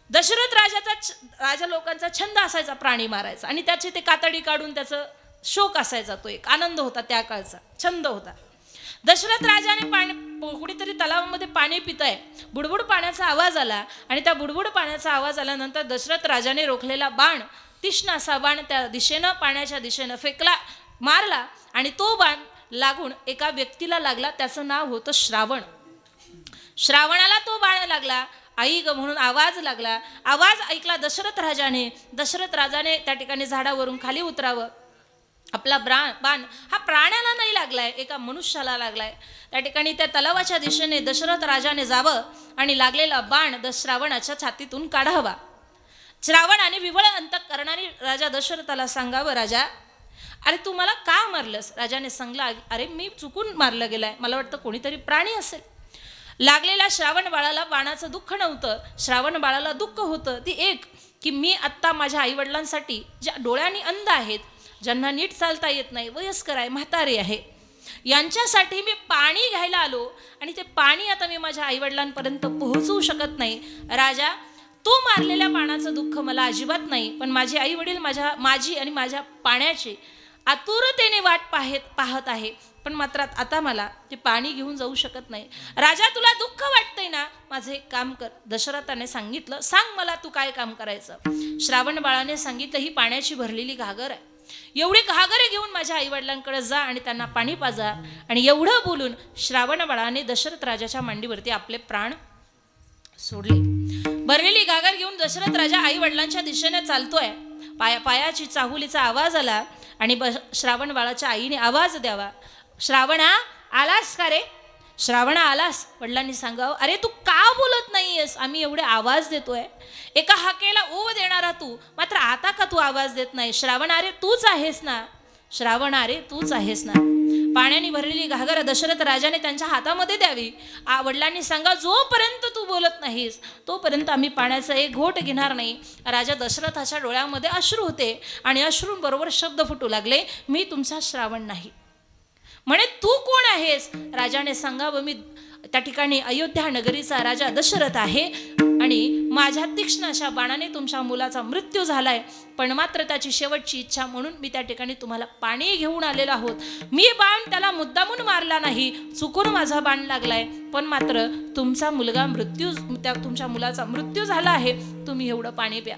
दशरथ राजा लोकांचा छंद असायचा प्राणी मारायचा आणि त्याची ते कातडी काढून त्याचं शोक असायचा. तो एक आनंद होता, त्या काळचा छंद होता. दशरथ राजाने कुणीतरी तलावामध्ये पाणी पिताय, बुडबुड पाण्याचा आवाज आला आणि त्या बुडबुड पाण्याचा आवाज आल्यानंतर दशरथ राजाने रोखलेला बाण, तीक्ष्ण असा बाण त्या दिशेनं, पाण्याच्या दिशेनं फेकला, मारला आणि तो बाण लागून एका व्यक्तीला लागला. त्याचं नाव होतं श्रावण. श्रावणाला तो बाण लागला. आई ग म्हणून आवाज लागला. आवाज ऐकला दशरथ राजाने त्या ठिकाणी झाडावरून खाली उतरावं. आपला बाण हा प्राण्याला नाही लागलाय, एका मनुष्याला लागलाय. त्या ठिकाणी त्या तलावाच्या दिशेने दशरथ राजाने जावं आणि लागलेला बाण श्रावणाच्या छातीतून काढावा. श्रावणाने विवळ अंतःकरणाने राजा दशरथाला सांगावं, राजा अरे तू मला का मारलंस? राजाने सांगलं, अरे मी चुकून मारलं गेलाय, मला वाटतं कोणीतरी प्राणी असेल. लागलेल्या श्रावण बाळाला बाणाचं दुःख नव्हतं, श्रावण बाळाला दुःख होतं. ती एक की मी आत्ता माझ्या आईवडिलांसाठी, ज्या डोळ्यांनी अंध आहेत, ज्यांना नीट चालता येत नाही, वयस्कर आहे, म्हातारे आहे, यांच्यासाठी मी पाणी घ्यायला आलो आणि ते पाणी आता मी माझ्या आईवडिलांपर्यंत पोहोचवू शकत नाही. राजा तू मारलेल्या बाणाचं दुःख मला अजिबात नाही, पण माझे आई वडील माझी आणि माझ्या पाण्याची आतुरतेने वाट पाहत आहे, पण मात्र आता मला ते पाणी घेऊन जाऊ शकत नाही. राजा तुला दुःख वाटतंय ना, माझं एक काम कर. दशरथाने सांगितलं, सांग मला तू काय काम करायचं. श्रावण बाळाने सांगितलं, ही पाण्याची भरलेली घागर आहे, एवढी घागरे घेऊन माझ्या आईवडिलांकडे जा आणि त्यांना पाणी पाजा. आणि एवढं बोलून श्रावण बाळाने दशरथ राजाच्या मांडीवरती आपले प्राण सोडले. भरलेली घागर घेऊन दशरथ राजा आई वडिलांच्या दिशेने चालतोय. पायाची चाहुलीचा आवाज आला आणि श्रावण बाळाच्या आईने आवाज द्यावा, श्रावणा आलास का रे? श्रावणा आलास? वडिलांनी सांगावं, अरे तू का बोलत नाहीयेस? आम्ही एवढे आवाज देतोय, एका हाकेला ओव देणारा तू मात्र आता का तू आवाज देत नाही? श्रावणा अरे तूच आहेस ना, श्रावणा अरे तूच आहेस ना. पाण्याने भरलेली घागर दशरथ राजाने त्यांच्या हातामध्ये द्यावी. वडिलांनी सांगा, जोपर्यंत तू बोलत नाहीस तोपर्यंत आम्ही पाण्याचा एक घोट घेणार नाही. राजा दशरथाच्या डोळ्यामध्ये अश्रू होते आणि अश्रूंबरोबर शब्द फुटू लागले, मी तुमचा श्रावण नाही. म्हणे तू कोण आहेस? राजाने सांगावं, मी त्या ठिकाणी अयोध्या नगरीचा राजा दशरथ आहे आणि माझ्या तीक्ष्ण अशा बाणाने तुमच्या मुलाचा मृत्यू झालाय, पण मात्र त्याची शेवटची इच्छा म्हणून मी त्या ठिकाणी तुम्हाला पाणी घेऊन आलेलो आहोत. मी बाण त्याला मुद्दामून मारला नाही, चुकून माझा बाण लागलाय, पण मात्र तुमचा तुमच्या मुलाचा मृत्यू झाला आहे, तुम्ही एवढं पाणी प्या.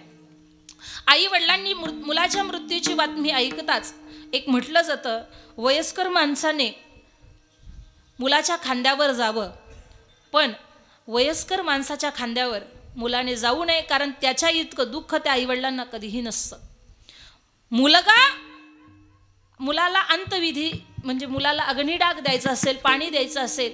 आई वडिलांनी मुलाच्या मृत्यूची बातमी ऐकताच एक म्हटलं जातं, वयस्कर माणसाने मुलाच्या खांद्यावर जावं, पण वयस्कर माणसाच्या खांद्यावर मुलाने जाऊ नये, कारण त्याच्या इतकं दुःख त्या आईवडिलांना कधीही नसतं. मुलाला अंतविधी म्हणजे मुलाला अग्निडाग द्यायचा असेल, पाणी द्यायचं असेल,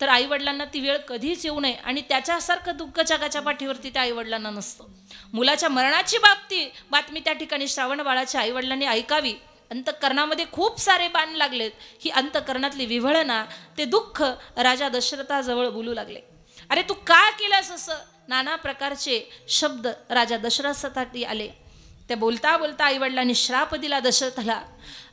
तर आईवडिलांना ती वेळ कधीच येऊ नये आणि त्याच्यासारखं दुःख जगाच्या पाठीवरती त्या आईवडिलांना नसतं. मुलाच्या मरणाची बातमी त्या ठिकाणी श्रावण बाळाच्या आईवडिलांनी ऐकावी. अंतःकरणामध्ये खूप सारे बाण लागलेत. ही अंतःकरणातली विव्हळना, ते दुःख राजा दशरथाजवळ बोलू लागले. अरे तू का केलंस असं? नाना प्रकारचे शब्द राजा दशरथासाठी आले. ते बोलता बोलता आईवडिलांनी श्राप दिला दशरथाला.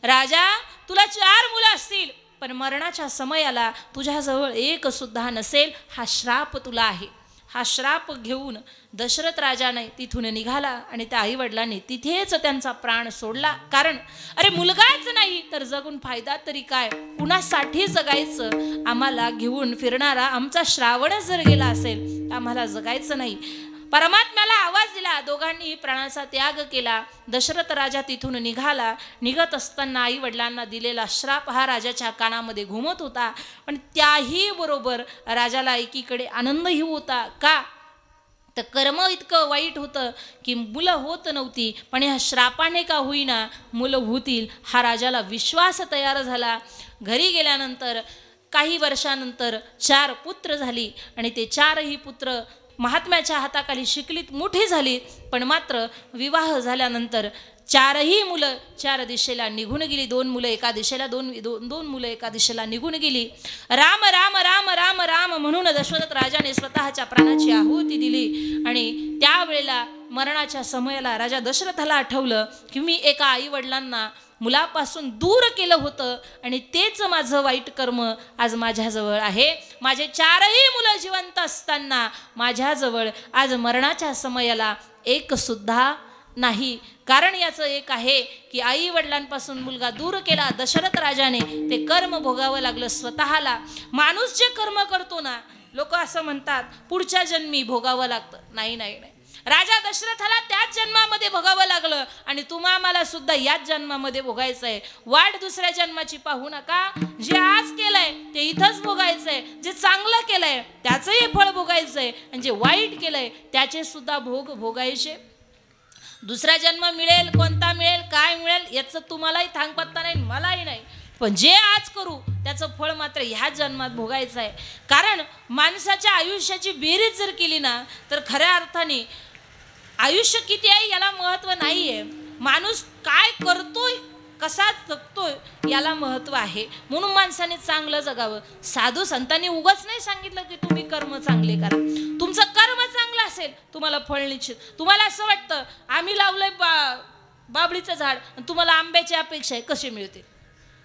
राजा, तुला 4 मुलं असतील, पण मरणाच्या समयाला तुझ्याजवळ एक सुद्धा नसेल, हा श्राप तुला आहे. हा श्राप घेऊन दशरथ राजाने तिथून निघाला आणि त्या आईवडिलांनी तिथेच त्यांचा प्राण सोडला. कारण अरे मुलगाच नाही तर जगून फायदा तरी काय? कुणासाठी जगायचं? आम्हाला घेऊन फिरणारा आमचा श्रावणच जर गेला असेल तर आम्हाला जगायचं नाही. परमात्म्याला आवाज दिला, दोघांनी प्राणाचा त्याग केला. दशरथ राजा तिथून निघाला. निघत असताना आई वडिलांना दिलेला श्राप हा राजाच्या कानामध्ये घुमत होता. पण त्याही बरोबर राजाला एकीकडे आनंदही होता. का? तर कर्म इतकं वाईट होतं की मुलं होत नव्हती, पण ह्या श्रापाने का होईना मुलं होतील हा राजाला विश्वास तयार झाला. घरी गेल्यानंतर काही वर्षानंतर 4 पुत्र झाली आणि ते 4ही पुत्र महात्म्याच्या हाताखाली शिकलीत, मोठी झाली. पण मात्र विवाह झाल्यानंतर 4ही मुलं 4 दिशेला निघून गेली. 2 मुलं एका दिशेला, दोन मुलं एका दिशेला निघून गेली. राम राम राम राम राम म्हणून दशरथ राजाने स्वतःच्या प्राणाची आहुती दिली. आणि त्यावेळेला मरणाच्या समयाला राजा दशरथाला आठवलं की मी एका आईवडिलांना मुलापासून दूर केलं होतं आणि तेच माझं वाईट कर्म आज माझ्याजवळ आहे. माझे 4ही मुलं जिवंत असताना माझ्याजवळ आज मरणाच्या समयाला एक सुद्धा नाही. कारण याचं एक आहे की आई वडिलांपासून मुलगा दूर केला दशरथ राजाने, ते कर्म भोगावं लागलं स्वतःला. माणूस जे कर्म करतो ना, लोक असं म्हणतात पुढच्या जन्मी भोगावं लागतं. नाही नाही नाही, राजा दशरथाला त्याच जन्मामध्ये भोगावं लागलं आणि तुम्हाला सुद्धा याच जन्मामध्ये भोगायचं आहे. वाट दुसऱ्या जन्माची पाहू नका. जे आज केलंय ते इथंच भोगायचंय. जे चांगलं केलंय त्याचंही फळ भोगायचंय आणि जे वाईट केलंय त्याचे सुद्धा भोग भोगायचे. दुसरा जन्म मिळेल, कोणता मिळेल, काय मिळेल याचं तुम्हालाही थांगपत्ता नाही, मलाही नाही. पण जे आज करू त्याचं फळ मात्र ह्याच जन्मात भोगायचं आहे. कारण माणसाच्या आयुष्याची बेरीज जर केली ना तर खऱ्या अर्थाने आयुष्य किती आहे याला महत्त्व नाही आहे. माणूस काय करतोय, कसा जगतोय याला महत्त्व आहे. म्हणून माणसाने चांगलं जगावं. साधू संतांनी उगाच नाही सांगितलं की तुम्ही कर्म चांगले करा. तुमचं कर्म चांगलं असेल तुम्हाला फळ निश्चित. तुम्हाला असं वाटतं आम्ही लावलंय बाबळीचं झाड आणि तुम्हाला आंब्याची अपेक्षा आहे, कसे मिळते?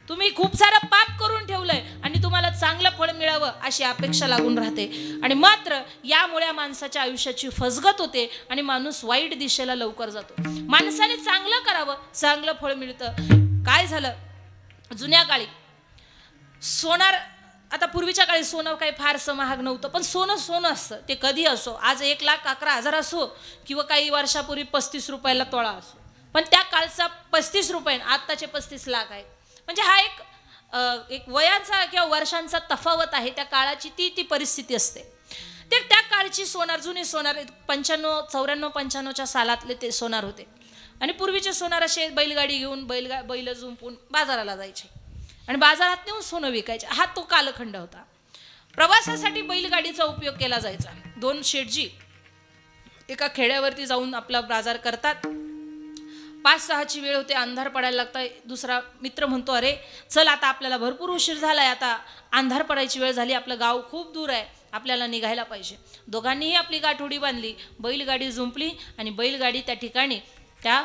तुम्ही खूप सारं पाप करून ठेवलंय आणि तुम्हाला चांगलं फळ मिळावं अशी अपेक्षा लागून राहते. आणि मात्र यामुळे माणसाच्या आयुष्याची फसगत होते आणि माणूस वाईट दिशेला लवकर जातो. माणसाने चांगलं करावं, चांगलं फळ मिळतं. काय झालं, जुन्या काळी सोनार, आता पूर्वीच्या काळी सोनं काही फारसं महाग नव्हतं, पण सोनं सोनं असतं. ते कधी असो, आज 1,11,000 असो किंवा काही वर्षापूर्वी 35 रुपयाला तोळा असो, पण त्या काळचा 35 रुपये आत्ताचे 35 लाख आहे. म्हणजे हा एक वयाचा किंवा वर्षांचा तफावत आहे. त्या काळाची ती परिस्थिती असते. ते त्या काळची सोनार, जुने सोनार 94-95च्या सालातले ते सोनार होते. आणि पूर्वीचे सोनार असे बैलगाडी घेऊन बैल जुंपून बाजाराला जायचे आणि बाजारात नेऊन सोनं विकायचे. हा तो कालखंड होता. प्रवासासाठी बैलगाडीचा उपयोग केला जायचा. 2 शेठजी एका खेड्यावरती जाऊन आपला बाजार करतात. 5-6ची वेळ होते, अंधार पडायला लागतं. दुसरा मित्र म्हणतो अरे चल आता आपल्याला भरपूर उशीर झालाय, आता अंधार पडायची वेळ झाली, आपलं गाव खूप दूर आहे, आपल्याला निघायला पाहिजे. दोघांनीही आपली गाठोडी बांधली, बैलगाडी जुंपली आणि बैलगाडी त्या ठिकाणी त्या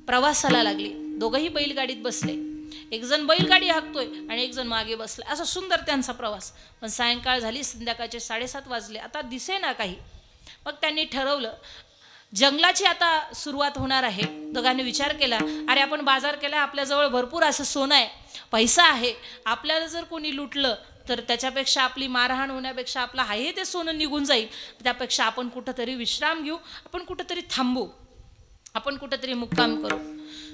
प्रवासाला लागली. दोघंही बैलगाडीत बसले. एक जण बैलगाडी हाकतोय आणि एक जण मागे बसला. असा सुंदर त्यांचा प्रवास. पण सायंकाळ झाली, संध्याकाळचे 7:30 वाजले. आता दिसेना काही. मग त्यांनी ठरवलं जंगलाची आता सुरुवात होणार आहे. दोघांनी विचार केला अरे आपण बाजार केला, आपल्याजवळ भरपूर असं सोनं आहे, पैसा आहे, आपल्याला जर कोणी लुटलं तर त्याच्यापेक्षा आपली मारहाण होण्यापेक्षा आपलं आहे ते सोनं निघून जाईल. त्यापेक्षा आपण कुठंतरी विश्राम घेऊ, आपण कुठंतरी थांबू, आपण कुठंतरी मुक्काम करू.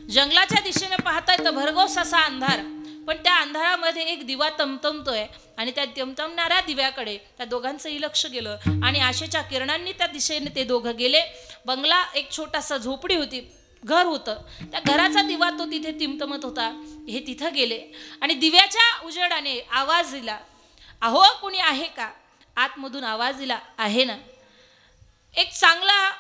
जंगलाच्या दिशेने पाहताय तर भरघोस असा अंधार, पण त्या अंधारामध्ये एक दिवा तमतमतोय आणि त्या तमतमणाऱ्या दिव्याकडे त्या दोघांचंही लक्ष गेलं आणि आशेच्या किरणांनी त्या दिशेने ते दोघं गेले. बंगला एक छोटासा झोपडी होती, घर होतं. त्या घराचा दिवा तो तिथे तिमतमत होता. हे तिथं गेले आणि दिव्याच्या उजेडाने आवाज दिला. अहो कोणी आहे का? आतमधून आवाज दिला, आहे ना. एक चांगला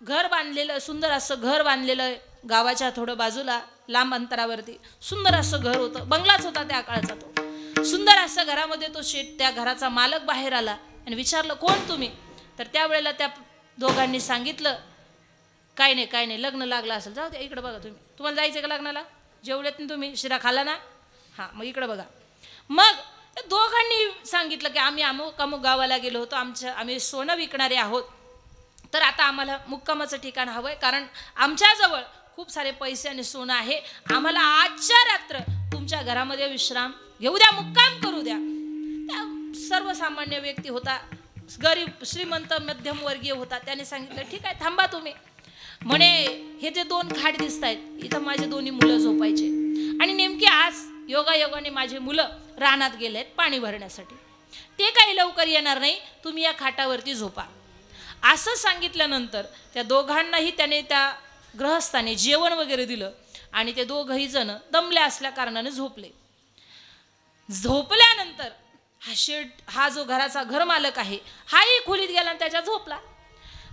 घर बांधलेलं, सुंदर असं घर बांधलेलं, गावाच्या थोडं बाजूला लांब अंतरावरती सुंदर असं घर होतं. बंगलाच होता त्या काळचा तो. सुंदर असं घरामध्ये तो शेठ, त्या घराचा मालक बाहेर आला आणि विचारलं, कोण तुम्ही? तर त्यावेळेला त्या दोघांनी सांगितलं, काय नाही, लग्न लागलं असेल, जाऊ द्या, इकडं बघा, तुम्हाला जायचं का लग्नाला? जेवलेत ना तुम्ही? शिरा खाल्ला ना? हां, मग इकडं बघा. मग त्या दोघांनी सांगितलं की आम्ही अमुक गावाला गेलो होतो, आम्ही सोनं विकणारे आहोत, तर आता आम्हाला मुक्कामाचं ठिकाण हवं आहे, कारण आमच्याजवळ खूप सारे पैसे आणि सोनं आहे, आम्हाला आजच्या रात्र तुमच्या घरामध्ये विश्राम घेऊ द्या, मुक्काम करू द्या. त्या सर्वसामान्य व्यक्ती होता, गरीब श्रीमंत मध्यमवर्गीय होता. त्याने सांगितलं, ठीक आहे, थांबा तुम्ही. म्हणे हे जे 2 खाट दिसत आहेत, इथं माझे 2 मुलं झोपायचे आणि नेमकी आज योगायोगाने माझे मुलं रानात गेलेत पाणी भरण्यासाठी, ते काही लवकर येणार नाही, तुम्ही या खाटावरती झोपा. असं सांगितल्यानंतर त्या दोघांनाही त्याने त्या गृहस्थाने जेवण वगैरे दिलं आणि ते दोघंही जण दमले असल्या कारणाने झोपले. झोपल्यानंतर हा शेठ, हा जो घराचा घरमालक आहे, हाही खोलीत गेला आणि त्याच्या झोपला.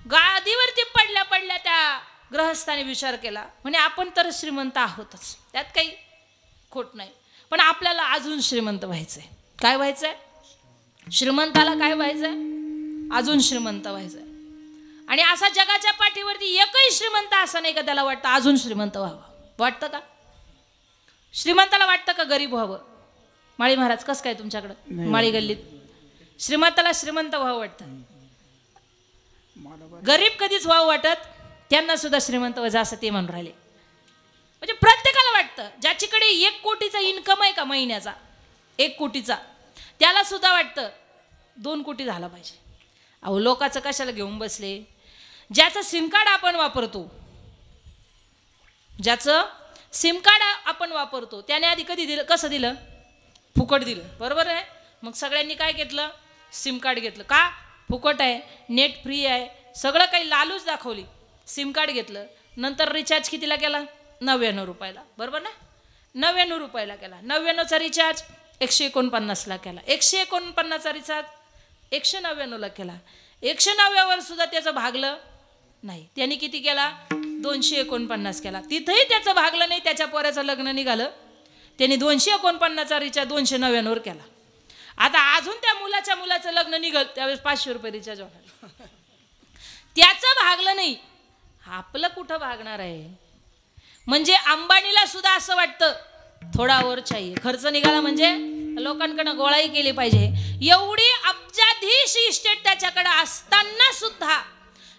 गादीवरती पडल्या पडल्या त्या गृहस्थाने विचार केला, म्हणे आपण तर श्रीमंत आहोतच, त्यात काही खोट नाही, पण आपल्याला अजून श्रीमंत व्हायचंय. काय व्हायचंय? श्रीमंताला काय व्हायचंय? अजून श्रीमंत व्हायचंय. आणि असा जगाच्या पाठीवरती एकही श्रीमंत असा नाही का त्याला वाटतं अजून श्रीमंत व्हावं. वाटतं का? श्रीमंताला वाटतं का गरीब व्हावं? माळी महाराज, कसं काय तुमच्याकडं माळी गल्लीत? श्रीमंताला श्रीमंत व्हावं वाटतं, गरीब कधीच व्हावं वाटत. त्यांना सुद्धा श्रीमंत व्हायचं असं ते म्हणून राहिले. म्हणजे प्रत्येकाला वाटतं, ज्याच्याकडे 1 कोटीचा इन्कम आहे का महिन्याचा, 1 कोटीचा, त्याला सुद्धा वाटतं 2 कोटी झाला पाहिजे. अहो लोकांचं कशाला घेऊन बसले? ज्याचं सिम कार्ड आपण वापरतो, त्याने आधी कधी दिलं? कसं दिलं? फुकट दिलं, बरोबर आहे. मग सगळ्यांनी काय घेतलं? सिम कार्ड घेतलं. का? फुकट आहे, नेट फ्री आहे, सगळं काही लालूच दाखवली, सिम कार्ड घेतलं. नंतर रिचार्ज कितीला केला? 99 रुपयाला, बरोबर ना? 99 रुपयाला केला. 99चा रिचार्ज 149ला केला. 149चा रिचार्ज 199ला केला. 199वर सुद्धा त्याचं भागलं नाही. त्याने किती केला? 249 केला. तिथंही त्याचं भागलं नाही. त्याच्या पोराचं लग्न निघालं, त्याने 249चा रिचार्ज 299वर केला. आता अजून त्या मुलाचं लग्न निघल त्यावेळेस 500 रुपये रिचार्ज होणार. त्याचं भागलं नाही, आपलं कुठं भागणार आहे? म्हणजे अंबानीला सुद्धा असं वाटतं थोडा वर चाहिए, खर्च निघाला म्हणजे लोकांकडे गोळाही केली पाहिजे. एवढी अब्जाधीश इस्टेट त्याच्याकडे असताना सुद्धा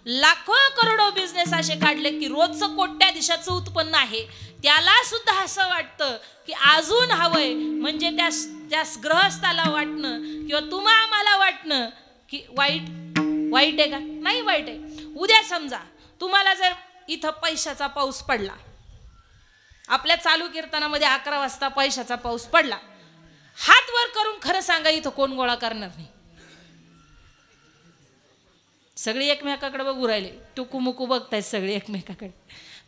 लाखो करोडो बिझनेस असे काढले की रोजचं कोट्याधीशाचं उत्पन्न आहे, त्याला सुद्धा असं वाटतं की अजून हवंय. म्हणजे त्या गृहस्थाला वाटणं किंवा आम्हाला वाटणं की वाईट आहे का? नाही वाईट आहे. उद्या समजा तुम्हाला जर इथं पैशाचा पाऊस पडला, आपल्या चालू कीर्तनामध्ये 11 वाजता पैशाचा पाऊस पडला, हात वर करून खरं सांगा, इथं कोण गोळा करणार नाही? सगळे एकमेकाकडे बघू राहिले, टुकूमुकू बघतायत सगळे एकमेकाकडे.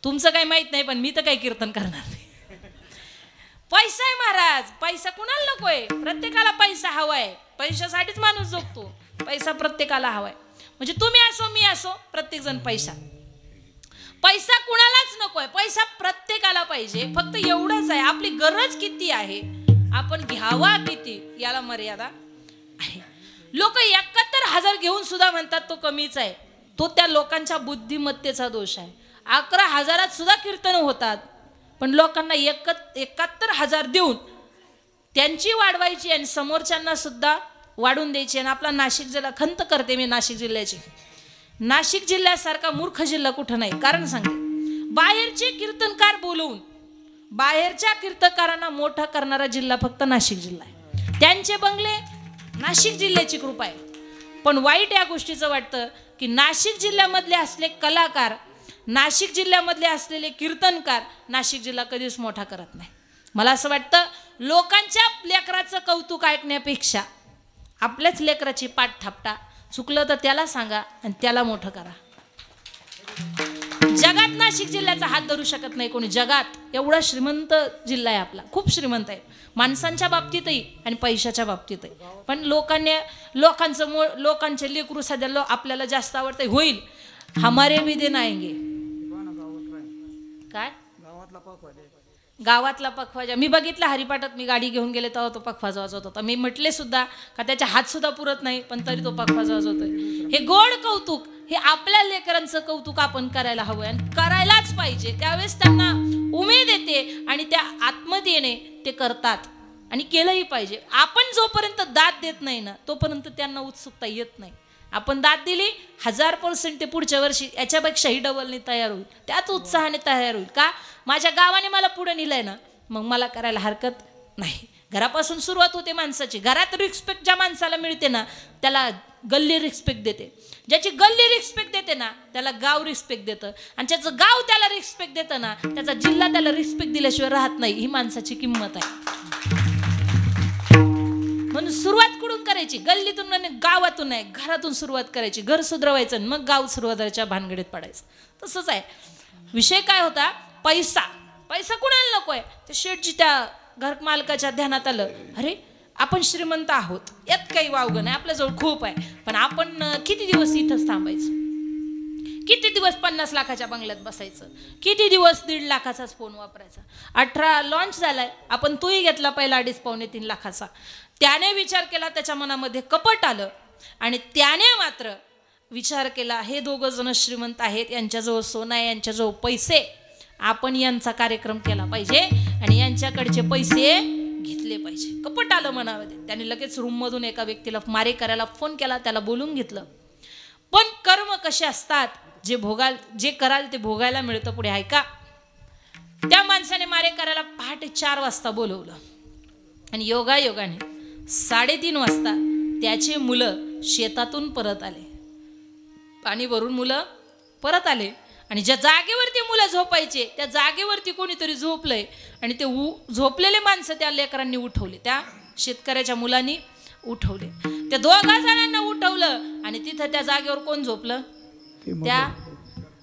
तुमचं काही माहित नाही, पण मी तर काही कीर्तन करणार नाही. पैसा आहे महाराज, पैसा कुणाला नकोय? प्रत्येकाला पैसा हवाय, पैशासाठीच माणूस जगतो. पैसा प्रत्येकाला हवाय. म्हणजे तुम्ही असो मी असो, प्रत्येक जण पैसा कुणालाच नकोय, पैसा प्रत्येकाला पाहिजे. फक्त एवढंच आहे, आपली गरज किती आहे, आपण घ्यावा किती, याला मर्यादा आहे. लोक 71,000 घेऊन सुद्धा म्हणतात तो कमीच आहे. तो त्या लोकांच्या बुद्धिमत्तेचा दोष आहे. 11,000 सुद्धा कीर्तन होतात, पण लोकांना 71,000 देऊन त्यांची वाढवायची आणि समोरच्यांना सुद्धा वाढून द्यायची. आणि आपला नाशिक जिल्हा, खंत करते मी नाशिक जिल्ह्याची, नाशिक जिल्ह्यासारखा मूर्ख जिल्हा कुठं नाही. कारण सांगते, बाहेरचे कीर्तनकार बोलवून बाहेरच्या कीर्तकारांना मोठा करणारा जिल्हा फक्त नाशिक जिल्हा आहे. त्यांचे बंगले, नाशिक जिल्ह्याची कृपा आहे. पण वाईट या गोष्टीचं वाटतं की नाशिक जिल्ह्यामधले असले कलाकार, नाशिक जिल्ह्यामधले असलेले कीर्तनकार नाशिक जिल्हा कधीच मोठा करत नाही. मला असं वाटतं, लोकांच्या लेकराचं कौतुक ऐकण्यापेक्षा आपल्याच लेकराची पाठ थापटा, चुकलं तर त्याला सांगा आणि त्याला मोठं करा. जगात नाशिक जिल्ह्याचा हात धरू शकत नाही कोणी, जगात एवढा श्रीमंत जिल्हा आहे आपला, खूप श्रीमंत आहे माणसांच्या बाबतीतही आणि पैशाच्या बाबतीतही. पण लोकांचे लेकरू सध्या आपल्याला जास्त आवडतं, होईल हमारे भी दिन आएंगे. काय गावातला पखवाजा मी बघितला हरिपाठात, मी गाडी घेऊन गेले तेव्हा तो पखवाजा वाजवत होता. मी म्हटले सुद्धा का त्याच्या हात सुद्धा पुरत नाही, पण तरी तो पखवाजा वाजवतोय. हे गोड कौतुक, हे आपल्या लेकरांचं कौतुक आपण करायला हवं आणि करायलाच पाहिजे. त्यावेळेस त्यांना उमेद येते आणि त्या आत्मतेने ते करतात आणि केलंही पाहिजे. आपण जोपर्यंत दाद देत नाही ना तोपर्यंत त्यांना उत्सुकता येत नाही. आपण दाद दिली 1000% ते पुढच्या वर्षी याच्यापेक्षाही डबलने तयार होईल, त्याच उत्साहाने तयार होईल. का माझ्या गावाने मला पुढे नेलंय ना, मग मला करायला हरकत नाही. घरापासून सुरुवात होते माणसाची. घरात रिस्पेक्ट ज्या माणसाला मिळते ना त्याला गल्ली रिस्पेक्ट देते, ज्याची गल्ली रिस्पेक्ट देते ना त्याला गाव रिस्पेक्ट देतं, आणि ज्याचं गाव त्याला रिस्पेक्ट देतं ना त्याचा जिल्हा त्याला रिस्पेक्ट दिल्याशिवाय राहत नाही. ही माणसाची किंमत आहे. म्हणून सुरुवात कुठून करायची? गल्लीतून नाही, गावातून नाही, घरातून सुरुवात करायची. घर सुधरवायचं मग गाव सुरुवातीच्या भानगडीत पडायचं. तसंच आहे. विषय काय होता? पैसा. पैसा कुणाला नको आहे? ते शेठजी त्या घर मालकाच्या ध्यानात आलं, अरे आपण श्रीमंत आहोत, यात काही वावगं नाही, आपल्याजवळ खूप आहे, पण आपण किती दिवस इथंच थांबायचं? किती दिवस 50 लाखाच्या बंगल्यात बसायचं? किती दिवस 1.5 लाखाचाच फोन वापरायचा? 18 लॉन्च झालाय, आपण तोही घेतला पहिला 2.5-3 लाखाचा. त्याने विचार केला, त्याच्या मनामध्ये कपट आलं आणि त्याने मात्र विचार केला, हे दोघं जण श्रीमंत आहेत, यांच्याजवळ सोनं आहे, यांच्याजवळ पैसे, आपण यांचा कार्यक्रम केला पाहिजे आणि यांच्याकडचे पैसे घेतले पाहिजे. कपट आलं मनामध्ये. त्याने लगेच रूममधून एका व्यक्तीला मारे करायला फोन केला, त्याला बोलून घेतलं. पण कर्म कसे असतात, जे कराल ते भोगायला मिळतं पुढे. ऐका, त्या माणसाने मारे करायला पहाटे 4 वाजता बोलवलं आणि योगायोगाने 3:30 वाजता त्याचे मुलं शेतातून परत आले. पाणी भरून मुलं परत आले आणि ज्या जागेवरती मुलं झोपायचे त्या जागेवरती कोणीतरी झोपलंय आणि ते झोपलेले माणसं त्या लेकरांनी उठवले, त्या शेतकऱ्याच्या मुलांनी उठवले. त्या 2 जणांना उठवलं आणि तिथं त्या जागेवर कोण झोपलं? त्या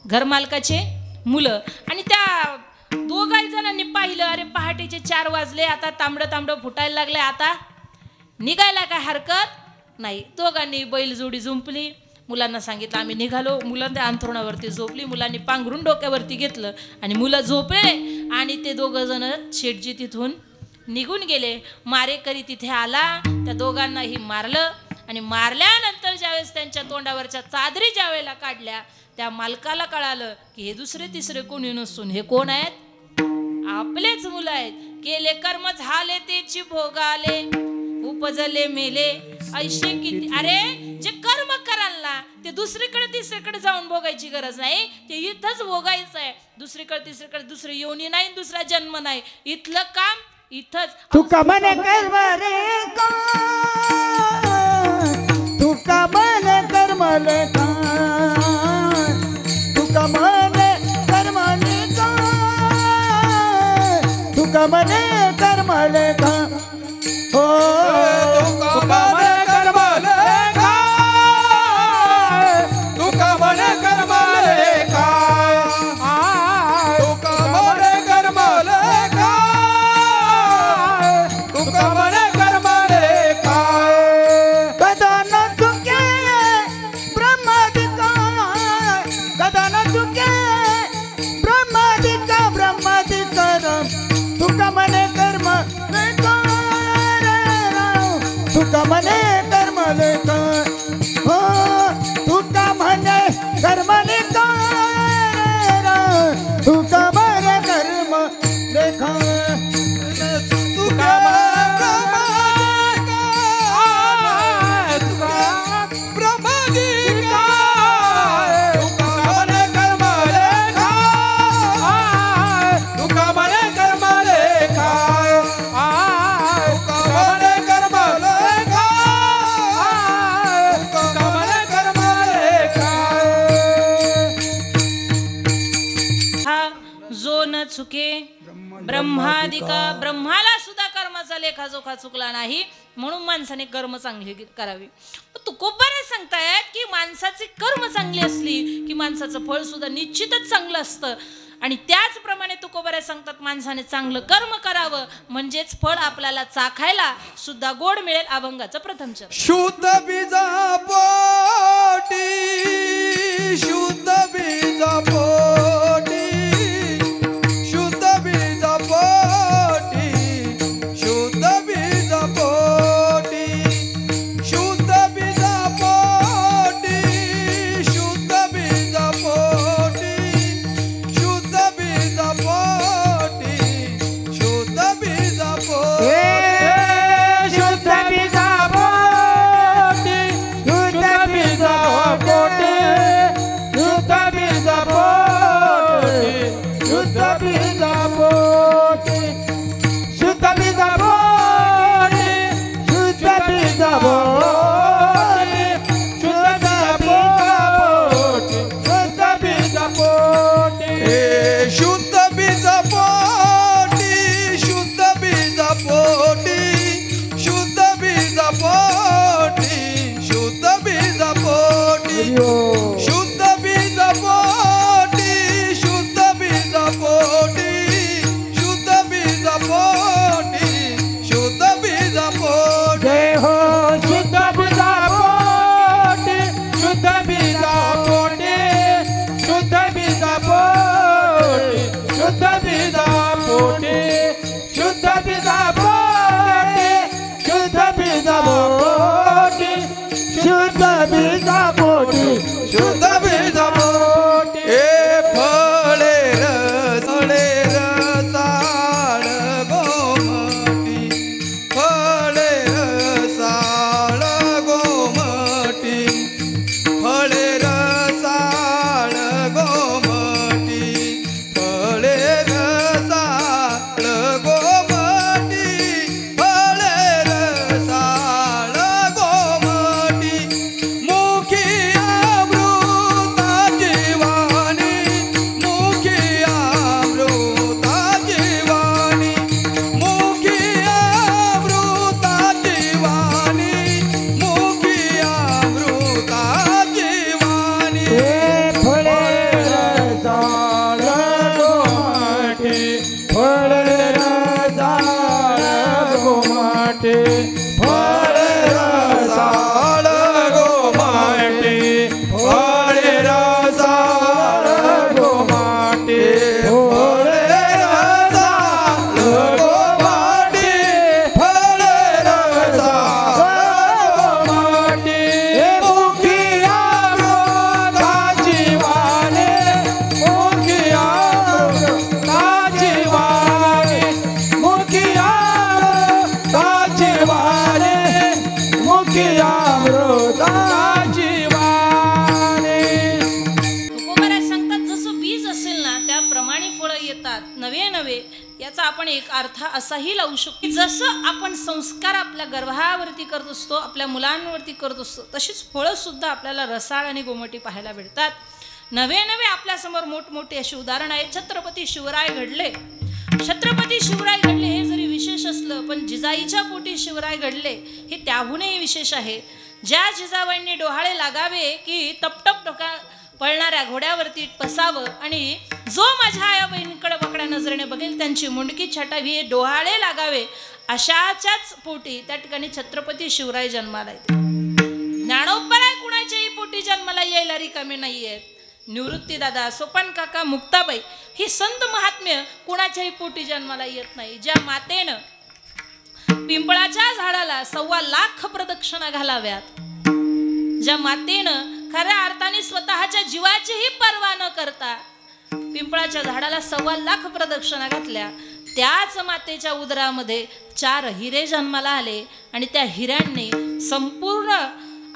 घरमालकाचे मुलं. आणि त्या 2 जणांनी पाहिलं, अरे पहाटेचे 4 वाजले, आता तांबडं फुटायला लागले, आता निघायला काय हरकत नाही. दोघांनी बैलजोडी जुंपली, मुलांना सांगितलं आम्ही निघालो. मुलं त्या अंथरुणावरती झोपली, मुलांनी पांघरून डोक्यावरती घेतलं आणि मुलं झोपले आणि ते 2 जण शेठजी तिथून निघून गेले. मारेकरी तिथे आला, त्या दोघांनाही मारलं आणि मारल्यानंतर ज्यावेळेस त्यांच्या तोंडावरच्या चादरी ज्या वेळेला काढल्या त्या मालकाला कळालं की हे 2-3 कोणी नसून हे कोण आहेत? आपलेच मुलं आहेत. केले कर्म झाले तेची भोगाले, उपजले मेले ऐशे किती. अरे जे कर्म कराल ना ते दुसरीकडे तिसरीकडे जाऊन भोगायची गरज नाही, ते इथंच भोगायचं आहे. दुसरीकडे तिसरीकडे दुसरी योनी नाही, दुसरा जन्म नाही, इथलं काम इथंच. तुका मने कर्म रे का, तुका मने कर्म ले का, तुका मने कर्म ले का, तुका मने कर्म ले का. हो तुका मने कर्म लेखा, तुका मने कर्म लेखा, तुका मने कर्म लेखा, तुका मने कर्म लेखा. कदा न चुके ब्रह्मादिका, कदा न चुके ब्रह्मादिका, तुका मने कर्म लेखा, तुका मने कर्म लेखा. हो तुका मने कर्म लेखा, तुका मने कर्म लेखा. तुका ब्रह्मादिका, तुका मने कर्म लेखा, तुका मने कर्म लेखा, तुका मने कर्म लेखा, तुका मने कर्म लेखा. हा जो न चुके ब्रह्मादिका, ब्रह्माला सुद्धा कर्म कर्माचा लेखाजोखा चुकला नाही म्हणून माणसाने कर्म चांगली करावी. तुकोबारे सांगतायत की माणसाचे कर्म चांगली असली की माणसाचं फळ सुद्धा निश्चितच चांगलं असतं. आणि त्याचप्रमाणे तुकोबारे सांगतात माणसाने चांगलं कर्म करावं म्हणजेच फळ आपल्याला चाखायला सुद्धा गोड मिळेल. अभंगाचं प्रथम चरण. शुद्ध बीजा पोटी, शुद्ध बीजा पोटी, शुद्ध बीजा पोटी, शुद्ध बीजा पोटी, शुद्ध बीजा पोटी, शुद्ध बीजा पोटी, शुद्ध बीजा पोटी, शुद्ध बीजा पोटी. शुद्ध बीजा पोटी, शुद्ध बीजा पोटी, शुद्ध बीजा पोटी, शुद्ध बीजा पोटी, शुद्ध बीजा पोटी, शुद्ध बीजा पोटी, शुद्ध बीजा पोटी, शुद्ध बीजा पोटी. शुद्ध बीजा पोटी, शुद्ध बीजा पोटी, शुद्ध बीजा पोटी, शुद्ध बीजा पोटी, शुद्ध बीजा पोटी, शुद्ध बीजा पोटी, शुद्ध बीजा पोटी. जय हो शुद्ध बीजा पोटी, शुद्ध बीजा पोटी, शुद्ध बीजा पोटी, शुद्ध बीजा पोटी, शुद्ध बीजा पोटी, शुद्ध बीजा पोटी, शुद्ध बीजा पोटी, शुद्ध बीजा पोटी. ए फळे रसाळ गोमटी, फळे रसाळ गोमटी, फळे रसाळ गोमटी, फळे रसाळ गोमटी, फळे रसाळ गोमटी. मुखी अमृताची वाणी, मुखी अमृताची वाणी, मुखी अमृताची वाणी, मुखी अमृताची वाणी. फळे रसाळ गोमाटे, फळे रसाळ गोमाटे, फळे रसाळ गोमाटे, फळे रसाळ गोमाटे, फळे रसाळ गोमाटे, फळे रसाळ गोमाटे. मुखी अमृताची वाणी, मुखी अमृताची वाणी, मुखी अमृताची वाणी, मुखी अमृताची वाणी. तुकोबाराय सांगतात जसं बीज असेल ना त्याप्रमाणे फळं येतात नवे नवे. याचा आपण एक अर्थ असाही लावू शकतो की जसं आपण संस्कार आपल्या गर्भावरती करत असतो, आपल्या मुलांवरती करत असतो, तशीच फळं सुद्धा आपल्याला रसाळ आणि गोमटी पाहायला भेटतात. नवे नवे आपल्यासमोर मोठमोठी अशी उदाहरणं आहेत. छत्रपती शिवराय घडले, छत्रपती शिवराय घडले हे जरी विशेष असलं पण जिजाईच्या पोटी शिवराय घडले हे त्याहूनही विशेष आहे. ज्या जिजाबाईंनी डोहाळे लागावे की टपटप डोका पळणाऱ्या घोड्यावरती बसावं आणि जो माझ्या आया बहिणीकडे बकड्या नजरेने बघेल त्यांची मुंडकी छटावी हे डोहाळे लागावे अशाच्याच पोटी त्या ठिकाणी छत्रपती शिवराय जन्माला येते. ज्ञानोबाराय कुणाच्याही पोटी जन्माला यायला रिकामे नाही आहेत. निवृत्तीदादा, सोपान काका, मुक्ताबाई ही संत महात्म्य कुणाच्याही पोटी जन्माला येत नाही. ज्या मातेनं पिंपळाच्या झाडाला 1.25 लाख प्रदक्षिणा घालाव्यात, ज्या मातेनं खऱ्या अर्थाने स्वतःच्या जीवाचीही पर्वा न करता पिंपळाच्या झाडाला 1.25 लाख प्रदक्षिणा घातल्या, त्याच मातेच्या उदरामध्ये 4 हिरे जन्माला आले आणि त्या हिऱ्यांनी संपूर्ण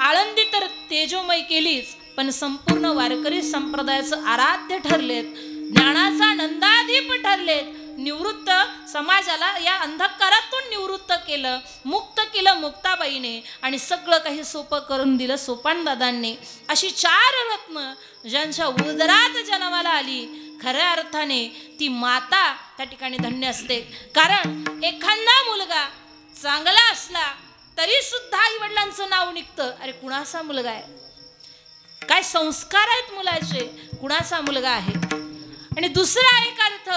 आळंदी तर तेजोमय केलीच पण संपूर्ण वारकरी संप्रदायाचं आराध्य ठरलेत, ज्ञानाचा नंदादीप ठरलेत. निवृत्त समाजाला या अंधकारातून निवृत्त केलं, मुक्त केलं मुक्ताबाईने आणि सगळं काही सोपं करून दिलं सोपानदादांनी. अशी 4 रत्न ज्यांच्या उदरात जन्माला आली, खऱ्या अर्थाने ती माता त्या ठिकाणी धन्य असते. कारण एखादा मुलगा चांगला असला तरी सुद्धा आई वडिलांचं नाव निघतं, अरे कुणाचा मुलगा आहे, काय संस्कार आहेत मुलाचे, कुणाचा मुलगा आहे. आणि दुसरा एक अर्थ,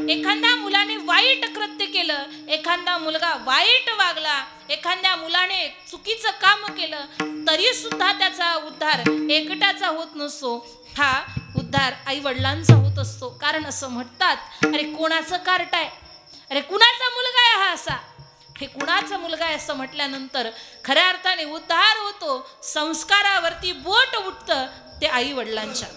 एखाद्या मुलाने वाईट कृत्य केलं, एखादा मुलगा वाईट वागला, एखाद्या मुलाने चुकीचं काम केलं तरी सुद्धा त्याचा उद्धार एकट्याचा होत नसतो, हा उद्धार आई वडिलांचा होत असतो. कारण असं म्हणतात, अरे कोणाचं कार्ट आहे, अरे कुणाचा मुलगा आहे हा असा, हे कुणाचा मुलगा आहे असं म्हटल्यानंतर खऱ्या अर्थाने उद्धार होतो. संस्कारावरती बोट उठतं ते आई वडिलांच्या.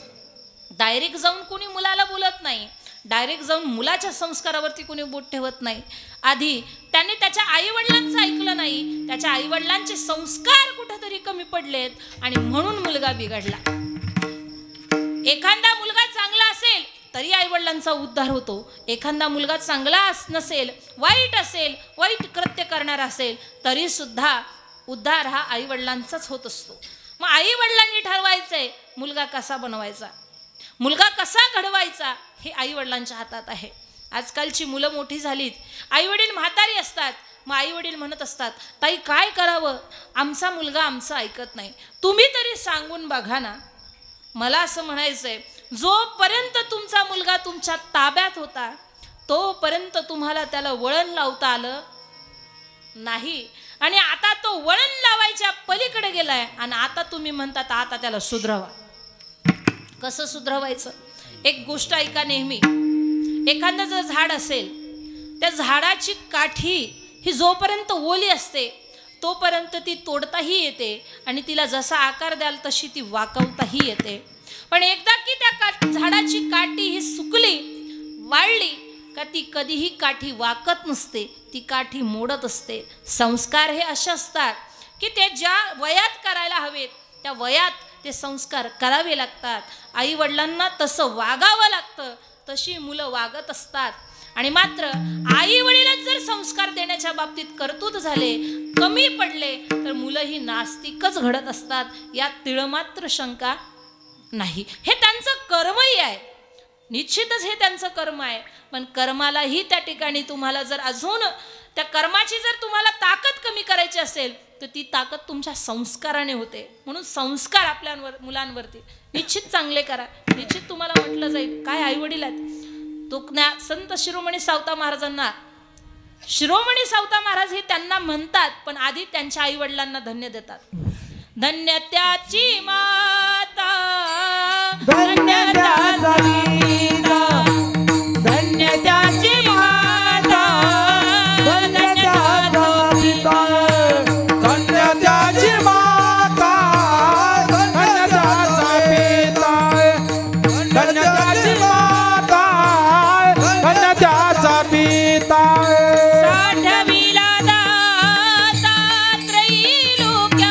डायरेक्ट जाऊन कोणी मुलाला बोलत नाही, डायरेक्ट जाऊन मुलाच्या संस्कारावरती कोणी बोट ठेवत नाही. आधी त्याने त्याच्या आई वडिलांचं ऐकलं नाही, त्याच्या आई वडिलांचे संस्कार कुठेतरी कमी पडलेत आणि म्हणून मुलगा बिघडला. एखादा मुलगा चांगला असेल तरी आई वडिलांचा उद्धार होतो, एखादा मुलगा चांगला नसेल, वाईट असेल, वाईट कृत्य करणार असेल तरी सुद्धा उद्धार हा आई वडिलांचाच होत असतो. मग आई वडिलांनी ठरवायचंय मुलगा कसा बनवायचा, मुलगा कसा घडवायचा, हे आई वडिलांच्या हातात आहे. आजकालची मुलं मोठी झालीत, आई वडील म्हातारी असतात, मग आई वडील म्हणत असतात, ताई काय करावं, आमचा मुलगा आमचं ऐकत नाही, तुम्ही तरी सांगून बघा ना. मला असं म्हणायचंय, जोपर्यंत तुमचा मुलगा तुमच्या ताब्यात होता तोपर्यंत तुम्हाला त्याला वळण लावता आलं नाही, आणि आता तो वळण लावायच्या पलीकडे गेलाय आणि आता तुम्ही म्हणतात आता त्याला सुधरवा. कसं सुधरवायचं? एक गोष्ट ऐका नेहमी, एखादं जर झाड असेल, त्या झाडाची काठी ही जोपर्यंत ओली असते तोपर्यंत ती तोडताही येते आणि तिला जसा आकार द्याल तशी ती वाकवताही येते. पण एकदा की त्या झाडाची काठी ही सुकली, वाळली का ती कधीही काठी वाकत नसते, ती काठी मोडत असते. संस्कार हे असे असतात की ते ज्या वयात करायला हवेत त्या वयात ते संस्कार करावे लागतात. आई वडिलांना तसं वागावं लागतं, तशी मुलं वागत असतात. आणि मात्र आई वडीलच जर संस्कार देण्याच्या बाबतीत कर्तृत्व झाले, कमी पडले, तर मुलं ही नास्तिकच घडत असतात, यात तिळमात्र शंका नाही. हे त्यांचं कर्मही आहे, निश्चितच हे त्यांचं कर्म आहे. पण कर्मालाही त्या ठिकाणी तुम्हाला जर अजून त्या कर्माची जर तुम्हाला ताकद कमी करायची असेल तर ती ताकद तुमच्या संस्काराने होते. म्हणून संस्कार आपल्या मुलांवरती निश्चित चांगले करा. निश्चित तुम्हाला म्हटलं जाईल काय आई वडील आहेत. संत शिरोमणी सावता महाराजांना, शिरोमणी सावता महाराज हे त्यांना म्हणतात, पण आधी त्यांच्या आई वडिलांना धन्य देतात. धन्य त्याची माता, धन्य त्याची माता, धन्य त्याची माता, धन्य त्याचा पिता, धन्य त्याची माता, धन्य त्याचा पिता, धन्य त्याची माता, धन्य त्याचा पिता. साठविला दाता त्रैलोक्याचा,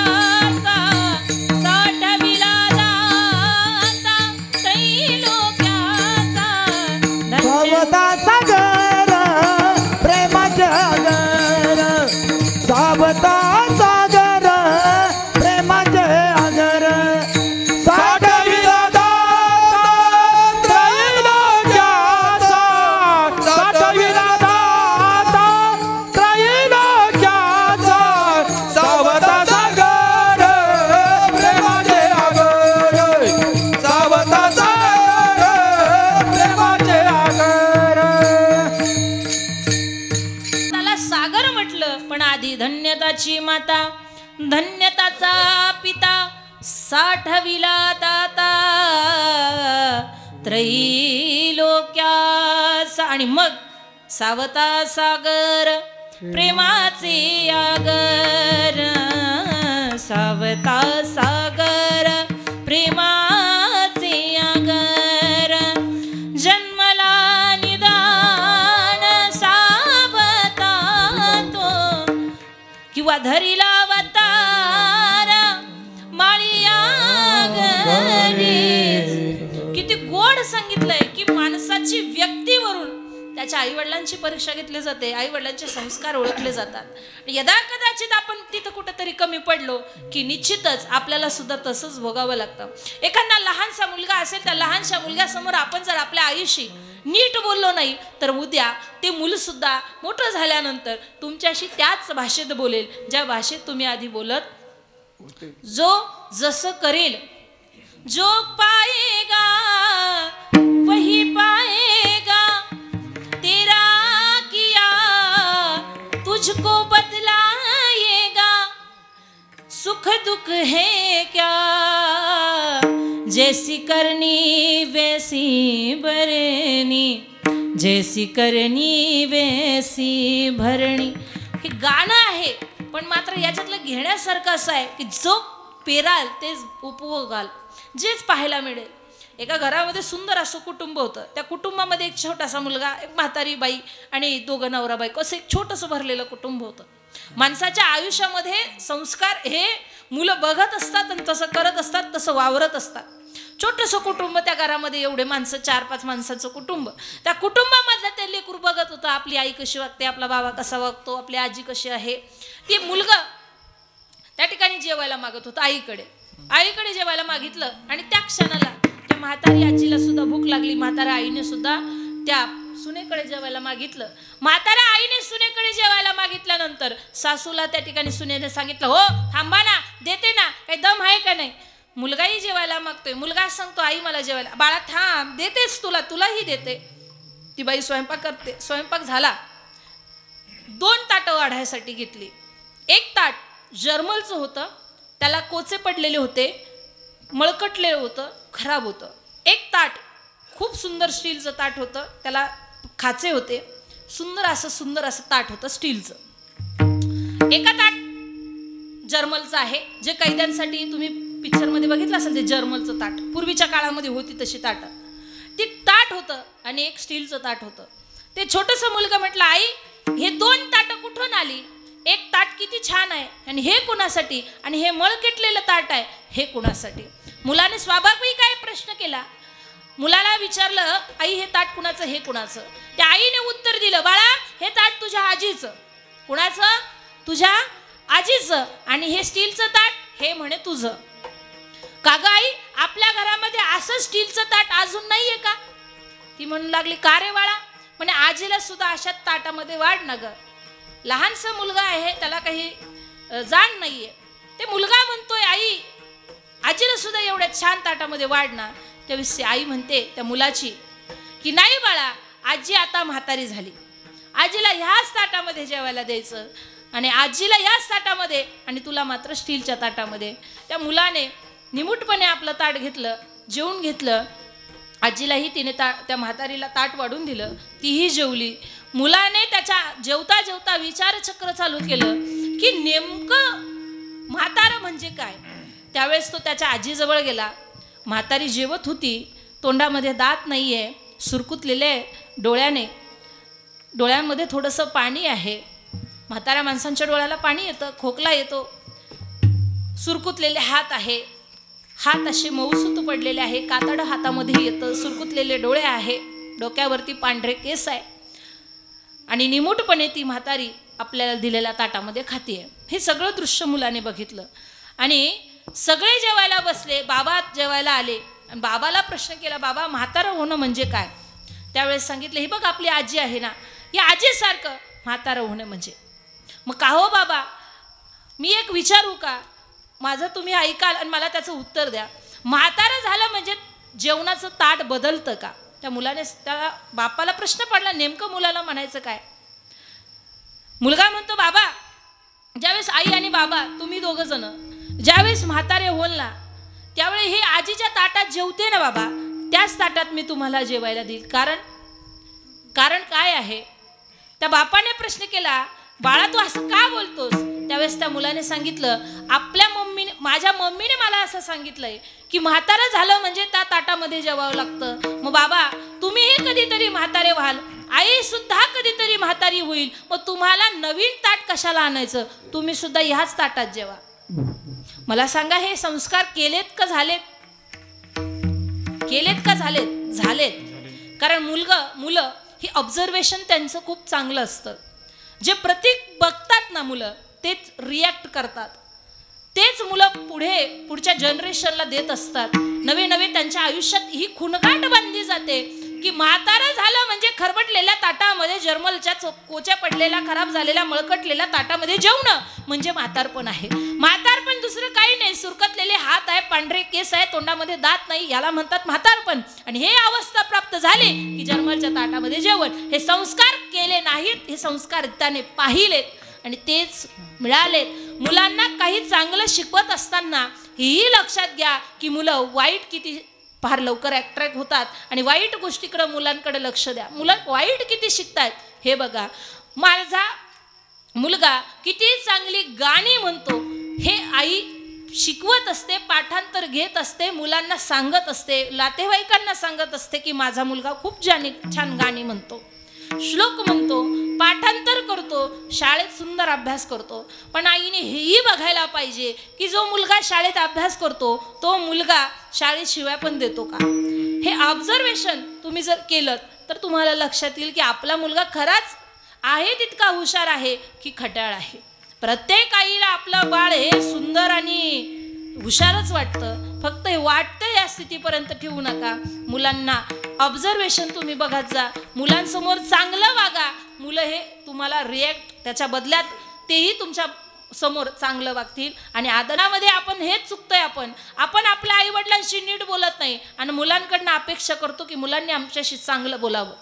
साठविला दाता त्रैलोक्याचा, सावता सागर प्रेमाचे आगर, सावता सागर प्रेमाचे आगर, साठविला दाता त्रैलोक्याचा, साठविला दाता त्रैलोक्याचा, सावता सागर प्रेमाचे आगर, सावता सागर प्रेमाचे आगर. त्याला सागर म्हटलं, पण आधी धन्यताची माता, धन्यताचा पिता, साठविला दाता त्रैलोक्याचा, आणि मग सावता सागर प्रेमाचे आगर, सावता सागर प्रेमाचे आगर. जन्मला निदान सावता तो, किंवा धरिला अवतार माळिया घरी. किती गोड सांगितलंय की माणसाची व्यक्तीवरून त्याच्या आई वडिलांची परीक्षा घेतली जाते, आई वडिलांचे संस्कार ओळखले जातात. यदा कदाचित आपण तिथं कुठेतरी कमी पडलो की निश्चितच आपल्याला सुद्धा तसंच भोगावं लागतं. एखादा लहानसा मुलगा असेल, त्या लहानशा मुलग्यासमोर आपण जर आपल्या आईशी नीट बोललो नाही तर उद्या ते मूलसुद्धा मोठं झाल्यानंतर तुमच्याशी त्याच भाषेत बोलेल ज्या भाषेत तुम्ही आधी बोलत. जो जसं करेल, जो पाएगा वही पाएगा, तेरा किया तुझको बदलाएगा. सुख दुख है क्या, जैसी करनी वैसी भरणी, जैसी करनी वैसी भरणी. हे गाणं आहे, पण मात्र याच्यातलं घेण्यासारखं असं आहे की जो पेराल तेच उपभोगाल, जेच पाहायला मिळेल. एका घरामध्ये सुंदर असं कुटुंब होतं. त्या कुटुंबामध्ये एक छोटासा मुलगा, एक म्हातारी बाई आणि दोघं नवरा बायको असं एक छोटंसं भरलेलं कुटुंब होतं. माणसाच्या आयुष्यामध्ये संस्कार हे मुलं बघत असतात आणि तसं करत असतात, तसं वावरत असतात. छोटंसं कुटुंब, त्या घरामध्ये एवढे माणसं, 4-5 माणसाचं कुटुंब. त्या कुटुंबामधलं ते लेकरू बघत होतं आपली आई कशी वागते, आपला बाबा कसा वागतो, आपली आजी कशी आहे. ते मुलगा त्या ठिकाणी जेवायला मागत होतं आईकडे जेवायला मागितलं आणि त्या क्षणाला त्या म्हातारी आजीला सुद्धा भूक लागली. म्हाताऱ्या आईने सुद्धा त्या सुनेकडे जेवायला मागितलं. म्हाताऱ्या आईने सुनेकडे जेवायला मागितल्यानंतर सासूला त्या ठिकाणी सुनेने सांगितलं, हो थांबा ना, देते ना, काही दम आहे का नाही. मुलगाही जेवायला मागतोय. मुलगा सांगतो, आई मला जेवायला. बाळा थांब, देतेच तुलाही देते. ती बाई स्वयंपाक करते. स्वयंपाक झाला. 2 ताटं वाढायसाठी घेतली. एक ताट जर्मलचं होतं, त्याला कोचे पडलेले होते, मळकटलेलं होतं, खराब होतं. एक ताट खूप सुंदर स्टीलचं ताट होतं, त्याला खाचे होते, सुंदर असं ताट होतं स्टीलचं. एका ताट जर्मलचं आहे, जे कैद्यांसाठी तुम्ही पिक्चरमध्ये बघितलं असेल, ते जर्मलचं ताट पूर्वीच्या काळामध्ये होती तशी ताटं. ती ताट होतं आणि एक स्टीलचं ताट होतं. ते छोटंसं मुलगा म्हटलं, आई हे 2 ताटं कुठून आली? एक ताट किती छान आहे आणि हे कुणासाठी, आणि हे मळकेटलेलं ताट आहे हे कुणासाठी? मुलाने स्वाभाविक काय प्रश्न केला. मुलाला विचारलं, आई हे ताट कुणाचं, हे कुणाचं? त्या आईने उत्तर दिलं, बाळा हे ताट तुझ्या आजीचं. कुणाचं? तुझ्या आजीचं. आणि हे स्टीलचं ताट हे म्हणे तुझं. का ग आई, आपल्या घरामध्ये असं स्टीलचं ताट अजून नाहीये का? ती म्हणू लागली, का रे बाळा? म्हणे आजीला सुद्धा अशा ताटामध्ये वाढ ना ग. लहानसा मुलगा आहे, त्याला काही जाण नाहीये. ते मुलगा म्हणतोय, आई आजीला सुद्धा एवढ्या छान ताटामध्ये वाढ ना. त्यावेळेस आई म्हणते त्या मुलाची की नाही बाळा, आजी आता म्हातारी झाली, आजीला ह्याच ताटामध्ये जेवायला द्यायचं आणि आजीला याच ताटामध्ये आणि तुला मात्र स्टीलच्या ताटामध्ये. त्या मुलाने निमूटपणे आपलं ताट घेतलं, जेवून घेतलं. आजीलाही तिने त्या म्हातारीला ताट वाढून दिलं, तीही जेवली. मुलाने त्याच्या जेवता जेवता विचारचक्र चालू केलं की नेमकं म्हातारं म्हणजे काय. त्यावेळेस तो त्याच्या आजीजवळ गेला. म्हातारी जेवत होती, तोंडामध्ये दात नाही आहे, सुरकुतलेले डोळ्यांमध्ये थोडंसं पाणी आहे. म्हाताऱ्या माणसांच्या डोळ्याला पाणी येतं, खोकला येतो. सुरकुतलेले हात आहे, हात असे मऊसूत पडलेले आहे, कातडं हातामध्ये येतं, सुरकुतलेले डोळे आहे, डोक्यावरती पांढरे केस आहे आणि निमूटपणे ती म्हातारी आपल्याला दिलेल्या ताटामध्ये खातीये. हे सगळं दृश्य मुलाने बघितलं आणि सगळे जेवायला बसले. बाबा जेवायला आले आणि बाबाला प्रश्न केला, बाबा म्हातारं होणं म्हणजे काय? त्यावेळेस सांगितलं, ही बघ आपली आजी आहे ना, या आजीसारखं म्हातारं होणं म्हणजे. मग का हो बाबा, मी एक विचारू का? माझं तुम्ही ऐकाल आणि मला त्याचं उत्तर द्या. म्हातारं झालं म्हणजे जेवणाचं ताट बदलतं का? त्या मुलाने त्या बापाला प्रश्न पडला, नेमकं मुलाला म्हणायचं काय? मुलगा म्हणतो, बाबा ज्यावेळेस आई आणि बाबा तुम्ही दोघं जण ज्यावेळेस म्हातारे होल ना, त्यावेळी हे आजीच्या ताटात जेवते ना बाबा, त्याच ताटात मी तुम्हाला जेवायला देईल. कारण काय आहे? त्या बापाने प्रश्न केला, बाळा तू असं का बोलतोस? त्यावेळेस त्या मुलाने सांगितलं, माझ्या मम्मीने मला असं सांगितलंय की म्हातारं झालं म्हणजे त्या ताटामध्ये जेवावं लागतं. मग बाबा तुम्हीही कधीतरी म्हातारे व्हाल, आई सुद्धा कधीतरी म्हातारी होईल, मग तुम्हाला नवीन ताट कशाला आणायचं? तुम्ही सुद्धा ह्याच ताटात जेवा. मला सांगा, हे संस्कार केलेत का झालेत? झालेत. कारण मुलं ही ऑब्झर्वेशन त्यांचं खूप चांगलं असतं. जे प्रतीक बघतात ना मुलं, तेच रिॲक्ट करतात, तेच मुलं पुढच्या जनरेशनला देत असतात. नवे त्यांच्या आयुष्यात ही खुणगाट बांधली जाते की म्हातारा झालं म्हणजे खरबटलेल्या ताटामध्ये जर्मलच्या कोच्या पडलेल्या खराब झालेल्या मळकटलेल्या ताटामध्ये जेवणं म्हणजे म्हातारपण आहे. म्हातारपण दुसरं काही नाही. सुरकतलेले हात आहे, पांढरे केस आहे, तोंडामध्ये दात नाही, याला म्हणतात म्हातारपण. आणि हे अवस्था प्राप्त झाली की जर्मलच्या ताटामध्ये जेवण. हे संस्कार केले नाहीत, हे संस्कार त्याने पाहिलेत आणि तेच मिळालेत. मुलांना काही चांगलं शिकवत असताना हेही लक्षात घ्या की मुलं वाईट किती फार लवकर अट्रॅक्ट होतात आणि वाईट गोष्टीकडे मुलांकडे लक्ष द्या. मुलं वाईट किती शिकतायत हे बघा. माझा मुलगा किती चांगली गाणी म्हणतो हे आई शिकवत असते, पाठांतर घेत असते, मुलांना सांगत असते, नातेवाईकांना सांगत असते की माझा मुलगा खूप छान गाणी म्हणतो, श्लोक म्हणतो, पाठांतर करतो, शाळेत सुंदर अभ्यास करतो. पण आईने हेही बघायला पाहिजे की जो मुलगा शाळेत अभ्यास करतो तो मुलगा शाळेत शिवाय पण देतो का. हे ऑब्झर्वेशन तुम्ही जर केलं तर तुम्हाला लक्षात येईल की आपला मुलगा खराच आहे तितका हुशार आहे की खट्याळ आहे. प्रत्येक आईला आपलं बाळ हे सुंदर आणि हुशारच वाटतं. फक्त हे वाटतं या स्थितीपर्यंत ठेवू नका. मुलांना ऑब्झर्वेशन तुम्ही बघत जा, मुलांसमोर चांगलं वागा. मुलं हे तुम्हाला रिॲक्ट त्याच्या बदल्यात तेही तुमच्या समोर चांगलं वागतील. आणि आदरामध्ये आपण हेच चुकतोय. आपण आपल्या आईवडिलांशी नीट बोलत नाही आणि मुलांकडनं अपेक्षा करतो की मुलांनी आमच्याशी चांगलं बोलावं.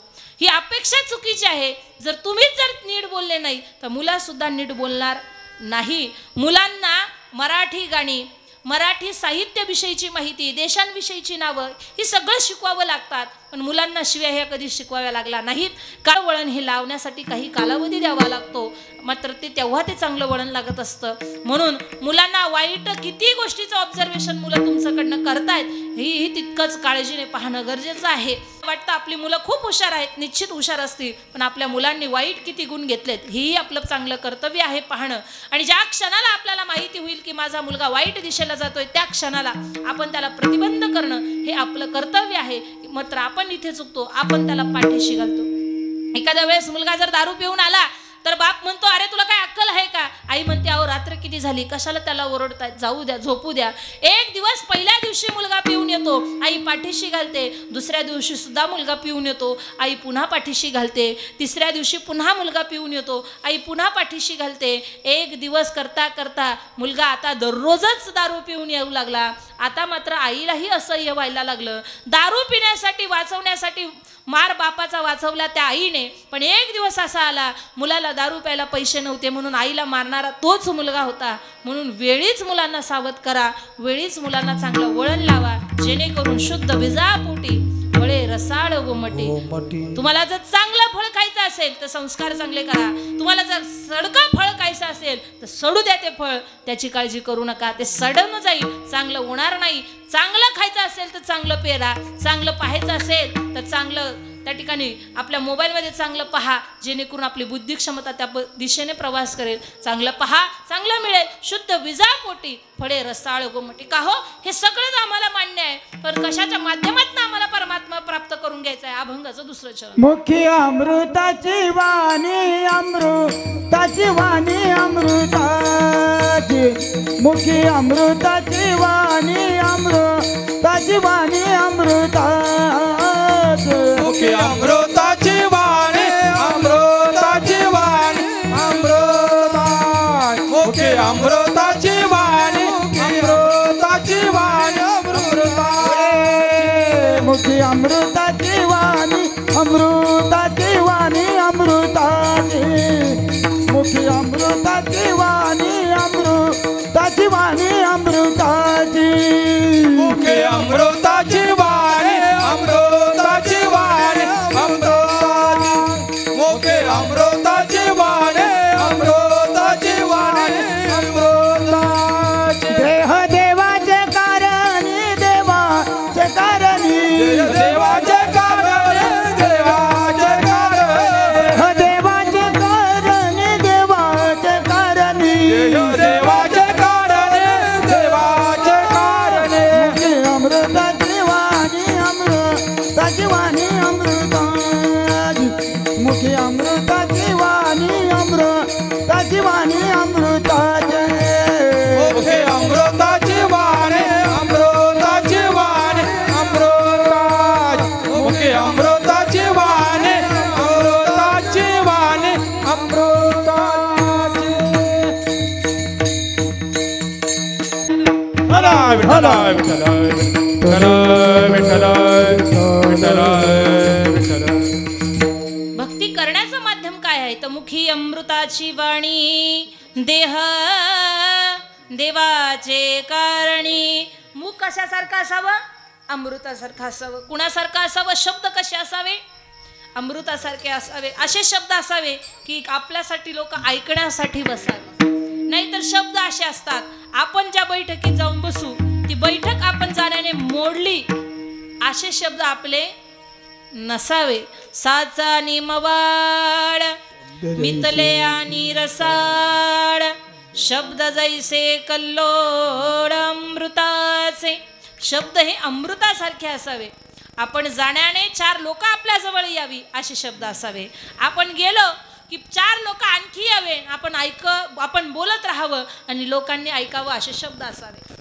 ही अपेक्षा चुकीची आहे. जर तुम्हीच जर नीट बोलले नाही तर मुलासुद्धा नीट बोलणार नाही. मुलांना मराठी गाणी, मराठी साहित्याविषयीची माहिती, देशांविषयीची नावं ही सगळं शिकवावं लागतात. पण मुलांना शिव्या ह्या कधी शिकवाव्या लागला नाहीत. कारण वळण हे लावण्यासाठी काही कालावधी द्यावा लागतो. मात्र तेव्हा ते चांगलं वळण लागत असतं. म्हणून मुलांना वाईट किती गोष्टीचं ऑब्झर्वेशन मुलं तुमच्याकडनं करतायत ही तितकंच काळजीने पाहणं गरजेचं आहे. वाटतं आपली मुलं खूप हुशार आहेत, निश्चित हुशार असतील, पण आपल्या मुलांनी वाईट किती गुण घेतलेत हेही आपलं चांगलं कर्तव्य आहे पाहणं. आणि ज्या क्षणाला आपल्याला माहिती होईल की माझा मुलगा वाईट दिशेला जातोय त्या क्षणाला आपण त्याला प्रतिबंध करणं हे आपलं कर्तव्य आहे. मात्र आपण इथे चुकतो, आपण त्याला पाठीशी घालतो. एखाद्या वेळेस मुलगा जर दारू पिऊन आला तर बाप म्हणतो अरे तुला काय अक्कल आहे का. आई म्हणते अहो रात्र किती झाली, कशाला त्याला ओरडतायत, जाऊ द्या, झोपू द्या. एक दिवस पहिल्या दिवशी मुलगा पिऊन येतो, आई पाठीशी घालते. दुसऱ्या दिवशी सुद्धा मुलगा पिऊन येतो, आई पुन्हा पाठीशी घालते. तिसऱ्या दिवशी पुन्हा मुलगा पिऊन येतो, आई पुन्हा पाठीशी घालते. एक दिवस करता करता मुलगा आता दररोजच दारू पिऊन येऊ लागला. आता मात्र आईलाही असह्य व्हायला लागलं. दारू पिण्यासाठी वाचवण्यासाठी मार बापाचा वाचवला त्या आईने. पण एक दिवस असा आला मुलाला दारू प्यायला पैसे नव्हते म्हणून आईला मारणारा तोच मुलगा होता. म्हणून वेळीच मुलांना सावध करा, वेळीच मुलांना चांगलं वळण लावा, जेणेकरून शुद्ध बीजापोटी फळे रसाळ गोमटे. तुम्हाला जर चांगलं फळ खायचं असेल तर संस्कार चांगले करा. तुम्हाला जर सडकं फळ खायचं असेल तर सडू द्या ते फळ, त्याची काळजी करू नका. ते सडून जाईल, चांगलं होणार नाही. चांगलं खायचं असेल तर चांगलं पेरा, चांगलं पाहायचं असेल तर चांगलं त्या ठिकाणी आपल्या मोबाईलमध्ये चांगलं पहा, जेणेकरून आपली बुद्धी क्षमता त्या दिशेने प्रवास करेल. चांगलं पहा, चांगलं मिळेल. शुद्ध बीजापोटी फळे रसाळ गोमटी. का हो, हे सगळंच आम्हाला मान्य आहे, पण कशाच्या माध्यमातून आम्हाला परमात्मा प्राप्त करून घ्यायचा आहे. अभंगाचं दुसरं चरण. मुखी अमृताची वाणी, अमृताची वाणी, अमृताची मुखी अमृताची वाणी, अमृताची वाणी, अमृताची मुखी अमृताची वाणी, अमृताची वाणी, अमृताची मुखी अमृताची वाणी, अमृताची वाणी, अमृताची मुखी अमृताची वाणी, अमृताची वाणी, अमृताची मुखी अमृताची वाणी, अमृताची वाणी, अमृताची मुखी अमृताची वाणी, अमृताची वाणी, अमृताची मुखी अमृताची वाणी, अमृताची वाणी, अमृताची देह देवाचे कारणी, देवाचे कारणी देवाचे कारण, देवाचे कारण, देवाचे कारणी, देवाचे कारणी देवाचे कारण, देवाचे कारण मुखी अमृताची वाणी, अमृताची वाणी, अमृताची मुखी अमृताची वाणी, अमृताची वाणी, अमृताची मुखी अमृताची वाणी, अमृताची वाणी, अमृताची मुखी अमृता विठ्ठल विठ्ठल विठ्ठल विठ्ठल विठ्ठल. भक्ती करण्याचं माध्यम काय आहे तर मुखी अमृताची वाणी देह देवाचे कारणी. मुख कशासारखं असावं अमृतासारखं असावं. कुणासारखं असावं शब्द कसे असावे अमृतासारखे असावे. असे शब्द असावे की आपल्यासाठी लोक ऐकण्यासाठी बसावे. नाहीतर शब्द असे असतात आपण ज्या बैठकीत जाऊन बसू ती बैठक आपण जाण्याने मोडली असे शब्द आपले नसावे. साचा निमवाड मितले आणि रसाळ शब्द जैसे कल्लोळ अमृताचे. शब्द हे अमृतासारखे असावे. आपण जाण्याने 4 लोक आपल्या जवळ यावी असे शब्द असावे. आपण गेलो की 4 लोक आणखी यावे. आपण बोलत राहावं आणि लोकांनी ऐकावं असे शब्द असावे.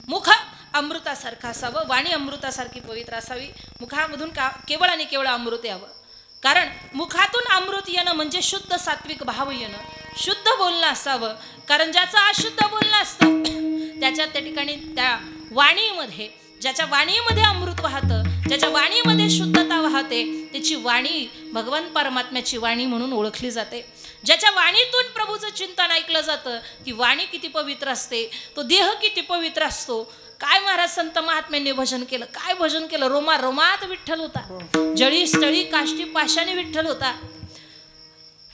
मुख अमृतासारखं असावं. वाणी अमृतासारखी पवित्र असावी. मुखामधून केवळ आणि केवळ अमृत यावं. कारण मुखातून अमृत येणं म्हणजे शुद्ध सात्विक भाव येणं. शुद्ध बोलणं असावं. कारण ज्याचं अशुद्ध बोलणं असतं त्याच्या त्या ठिकाणी त्या वाणीमध्ये ज्याच्या वाणीमध्ये अमृत वाहतं ज्याच्या वाणीमध्ये शुद्धता वाहते त्याची वाणी भगवान परमात्म्याची वाणी म्हणून ओळखली जाते. ज्याच्या वाणीतून प्रभूचं चिंतन ऐकलं जातं ती वाणी किती पवित्र असते. तो देह किती पवित्र असतो. काय महाराज संत महात्म्यांनी भजन केलं. काय भजन केलं. रोमा रोमात विठ्ठल होता. जळी स्थळी काष्टी पाशाने विठ्ठल होता.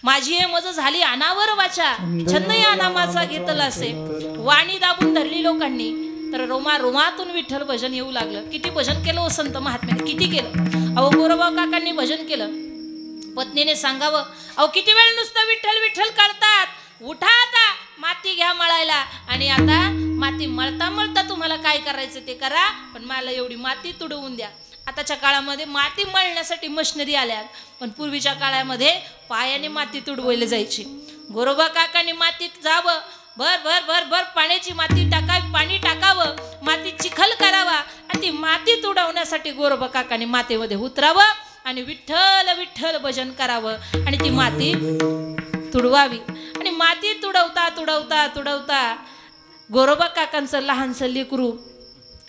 माझी हे मज झाली अनावर वाचा छंद या नामाचा घेतला असे. वाणी दाबून धरली लोकांनी तर रोमा रोमातून विठ्ठल भजन येऊ लागलं. किती भजन केलं संत महात्म्याने किती केलं. अहो गोरोबाव काकांनी भजन केलं. पत्नीने सांगावं अहो किती वेळ नुसतं विठ्ठल विठ्ठल करतात. उठा आता माती घ्या मळायला आणि आता माती मळता मळता तुम्हाला काय करायचं ते करा पण मला एवढी माती तुडवून द्या. आताच्या काळामध्ये माती मळण्यासाठी मशिनरी आल्यात पण पूर्वीच्या काळामध्ये पायाने माती तुडवली जायची. गोरोबा काकांनी मातीत जावं भर भर भर भर पाण्याची माती पाणी टाकावं माती चिखल करावा आणि ती माती तुडवण्यासाठी गोरोबा काकांनी मातीमध्ये उतरावं आणि विठ्ठल विठ्ठल भजन करावं आणि ती माती तुडवावी. आणि माती तुडवता तुडवता तुडवता गोरोबा काकांचं लहानसं लेकरू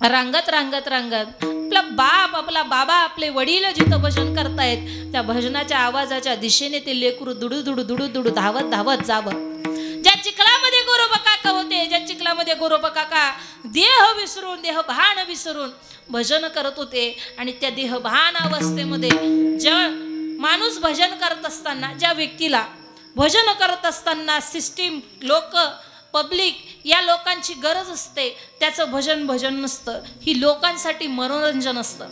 रांगत रांगत रांगत आपला बाबा आपले वडील जिथं भजन करतायत त्या भजनाच्या आवाजाच्या दिशेने ते लेकरू दुडू दुडू दुडू दुडू धावत धावत जावं. ज्या चिखलामध्ये गोरोबा काका होते ज्या चिखलामध्ये गोरोबा काका देह विसरून देहभान विसरून भजन करत होते आणि त्या देहभान अवस्थेमध्ये ज्या माणूस भजन करत असताना ज्या व्यक्तीला भजन करत असताना सिस्टीम लोक पब्लिक या लोकांची गरज असते त्याचं भजन नसतं. ही लोकांसाठी मनोरंजन असतं.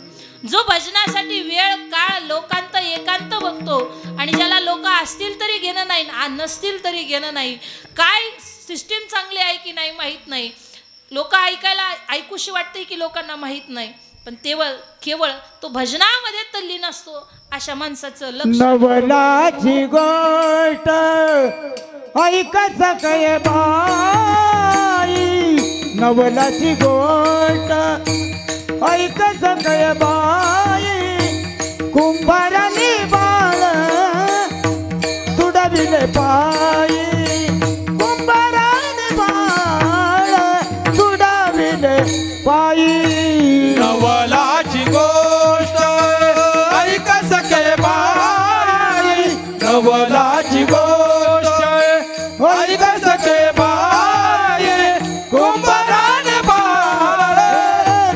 जो भजनासाठी वेळ काळ लोकांत एकांत बघतो आणि ज्याला लोक असतील तरी घेणं नाही नसतील तरी घेणं नाही. काय सिस्टीम चांगली आहे की नाही माहीत नाही. लोक ऐकूशी वाटते की लोकांना माहीत नाही पण केवळ तो भजनामध्ये तल्लीन असतो अशा माणसाचं लक्ष. नवलाची गोष्ट ऐक सगळे बाई नवलाची गोष्ट ऐक सगळे बाई कुंभाराने बाळ तुडविले पायी कुंभाराने बाळ तुडविले पायी. नवलाची गोष्ट ऐक सखे बाई नवलाची गोष्ट ऐक सखे बाई कुंभाराने बाळ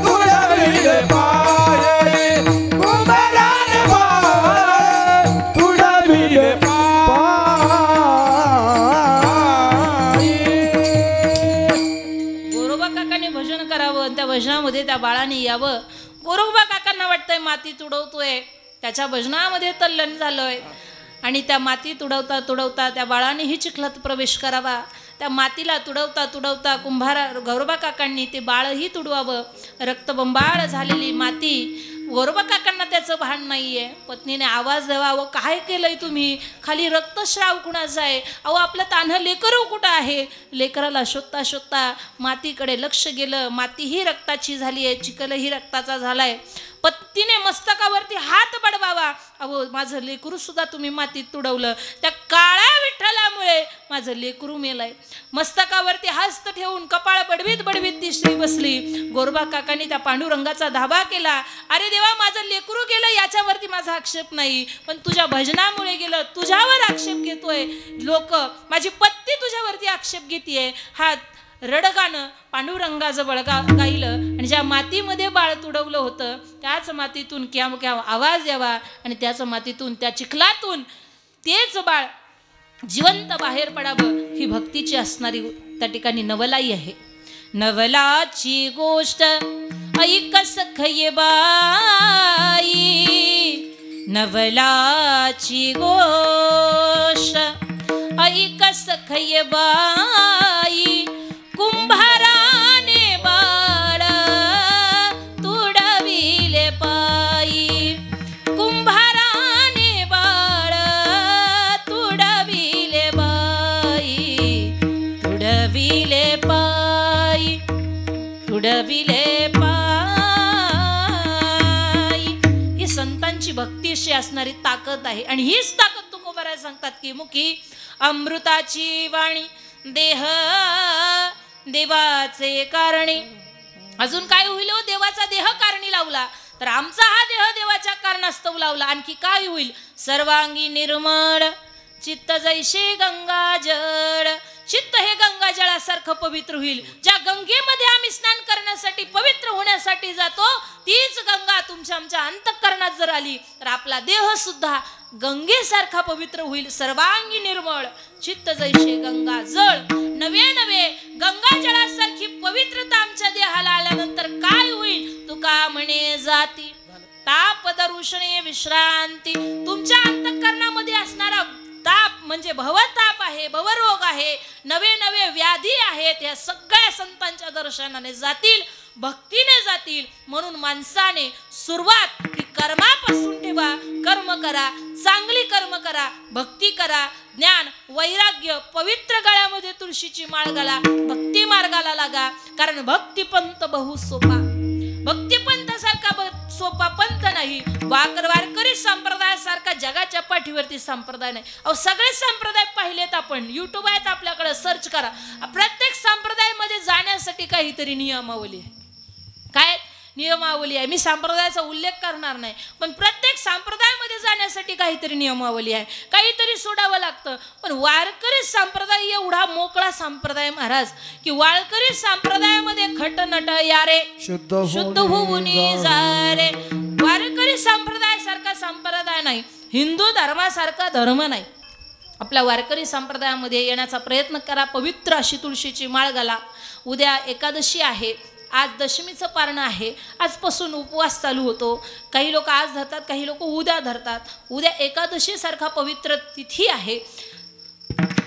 तुडविले पायी कुंभाराने बाळ तुडविले गोरोबा काकाने भजन करावं त्या भजनामध्ये त्या बाळाने यावं. गोरोबा काकांना वाटतंय माती तुडवतोय त्याच्या भजनामध्ये तल्लीन झालोय आणि त्या माती तुडवता तुडवता त्या बाळानेही चिखलात प्रवेश करावा. त्या मातीला तुडवता तुडवता गोरोबा काकांनी ते बाळही तुडवावं. रक्तबंबाळ झालेली माती गोरोबा काकांना त्याचं भान नाहीये. पत्नीने आवाज द्यावा अहो काय केलंय तुम्ही खाली रक्तस्राव कुणाचा आहे. अहो आपलं तान्हं लेकरू कुठं आहे. लेकराला शोधता शोधता मातीकडे लक्ष गेलं. मातीही रक्ताची झाली आहे चिखलही रक्ताचा झालाय. पत्नीने मस्तकावरती हात बडवावा अहो माझं लेकरू सुद्धा तुम्ही मातीत तुडवलं. त्या काळ्या विठ्ठलामुळे माझं लेकरू मेलंय. मस्तकावरती हस्त ठेवून कपाळ बडवीत बडवीत ती स्त्री बसली. गोरबा काकांनी त्या पांडुरंगाचा धाबा केला. अरे देवा, माझं लेकरू गेलं याच्यावरती माझा आक्षेप नाही, पण तुझ्या भजनामुळे गेलं, तुझ्यावर आक्षेप घेतोय लोक, माझी पत्नी तुझ्यावरती आक्षेप घेतीये. हा रडगाणं पांडुरंगाजवळ गायलं आणि ज्या मातीमध्ये बाळ तुडवलं होतं त्याच मातीतून क्याव क्याव आवाज यावा आणि त्याच मातीतून, त्या चिखलातून तेच बाळ जिवंत बाहेर पडावं, ही भक्तीची असणारी त्या ठिकाणी नवलाई आहे. नवलाची गोष्ट ऐक सखये बाई, नवलाची गोष्ट ऐक सखये बाई, कुंभाराने बाळ तुडविले पायी, कुंभाराने बाळ तुडविले बाई, तुडविले पायी, तुडविले पायी. ही संतांची भक्तीशी असणारी ताकद आहे आणि हीच ताकद तुकोबाराय सांगतात की मुखी अमृताची वाणी देह देवाचे कारणी. अजून काय होईल हो, देवाचा देह कारणी लावला तर आमचा हा देह देवाच्या कारणास्तव लावला. आणखी काय होईल, सर्वांगी निर्मळ चित्त जैसे गंगाजळ, चित्त हे गंगाजळासारखं पवित्र होईल. ज्या गंगेमध्ये आम्ही स्नान करण्यासाठी पवित्र होण्यासाठी जातो तीच गंगा तुमच्या आमच्या अंतःकरणात जर आली तर आपला देह सुद्धा गंगेसारखा पवित्र होईल. सर्वांगी निर्मळ चित्त जैसे गंगा जळ, नवे नवे गंगाजळासारखी पवित्रता आमच्या देहाला आल्यानंतर काय होईल, तुका म्हणे जाती ताप दरुषणे विश्रांती. तुमच्या अंतःकरणामध्ये असणारा ताप म्हणजे भवताप आहे, भवरोग आहे, नवे नवे व्याधी आहेत, या सगळ्या संतांच्या दर्शनाने जातील, भक्तीने जातील. म्हणून माणसाने सुरुवात ही कर्मापासून ठेवा. कर्म करा, चांगली कर्म करा, भक्ती करा, ज्ञान वैराग्य, पवित्र गळ्यामध्ये तुळशीची माळ घाला, भक्ती मार्गाला लागा. कारण भक्तिपंथ बहु सोपा, भक्तिपंथासारखा सोपा पंथ नाही. वारकरी संप्रदायासारखा जगाच्या पाठीवरती संप्रदाय नाही. अहो सगळे संप्रदाय पाहिलेत आपण, युट्यूब आहेत आपल्याकडे, सर्च करा. प्रत्येक संप्रदायामध्ये जाण्यासाठी काहीतरी नियमावली आहे. काय नियमावली आहे, मी संप्रदायाचा उल्लेख करणार नाही, पण प्रत्येक संप्रदायामध्ये जाण्यासाठी काहीतरी नियमावली आहे, काहीतरी सोडावं लागतं. पण वारकरी संप्रदाय एवढा मोकळा संप्रदाय महाराज की वारकरी संप्रदायामध्ये खट नट यारे शुद्ध होऊन जा रे. वारकरी संप्रदायासारखा संप्रदाय नाही, हिंदू धर्मासारखा धर्म नाही. आपल्या वारकरी संप्रदायामध्ये येण्याचा प्रयत्न करा. पवित्र अशी तुळशीची माळ घाला. उद्या एकादशी आहे, आज दशमीचं पारणं आहे, आजपासून उपवास चालू होतो. काही लोक आज धरतात, काही लोक उद्या धरतात. उद्या एकादशीसारखा पवित्र तिथी आहे.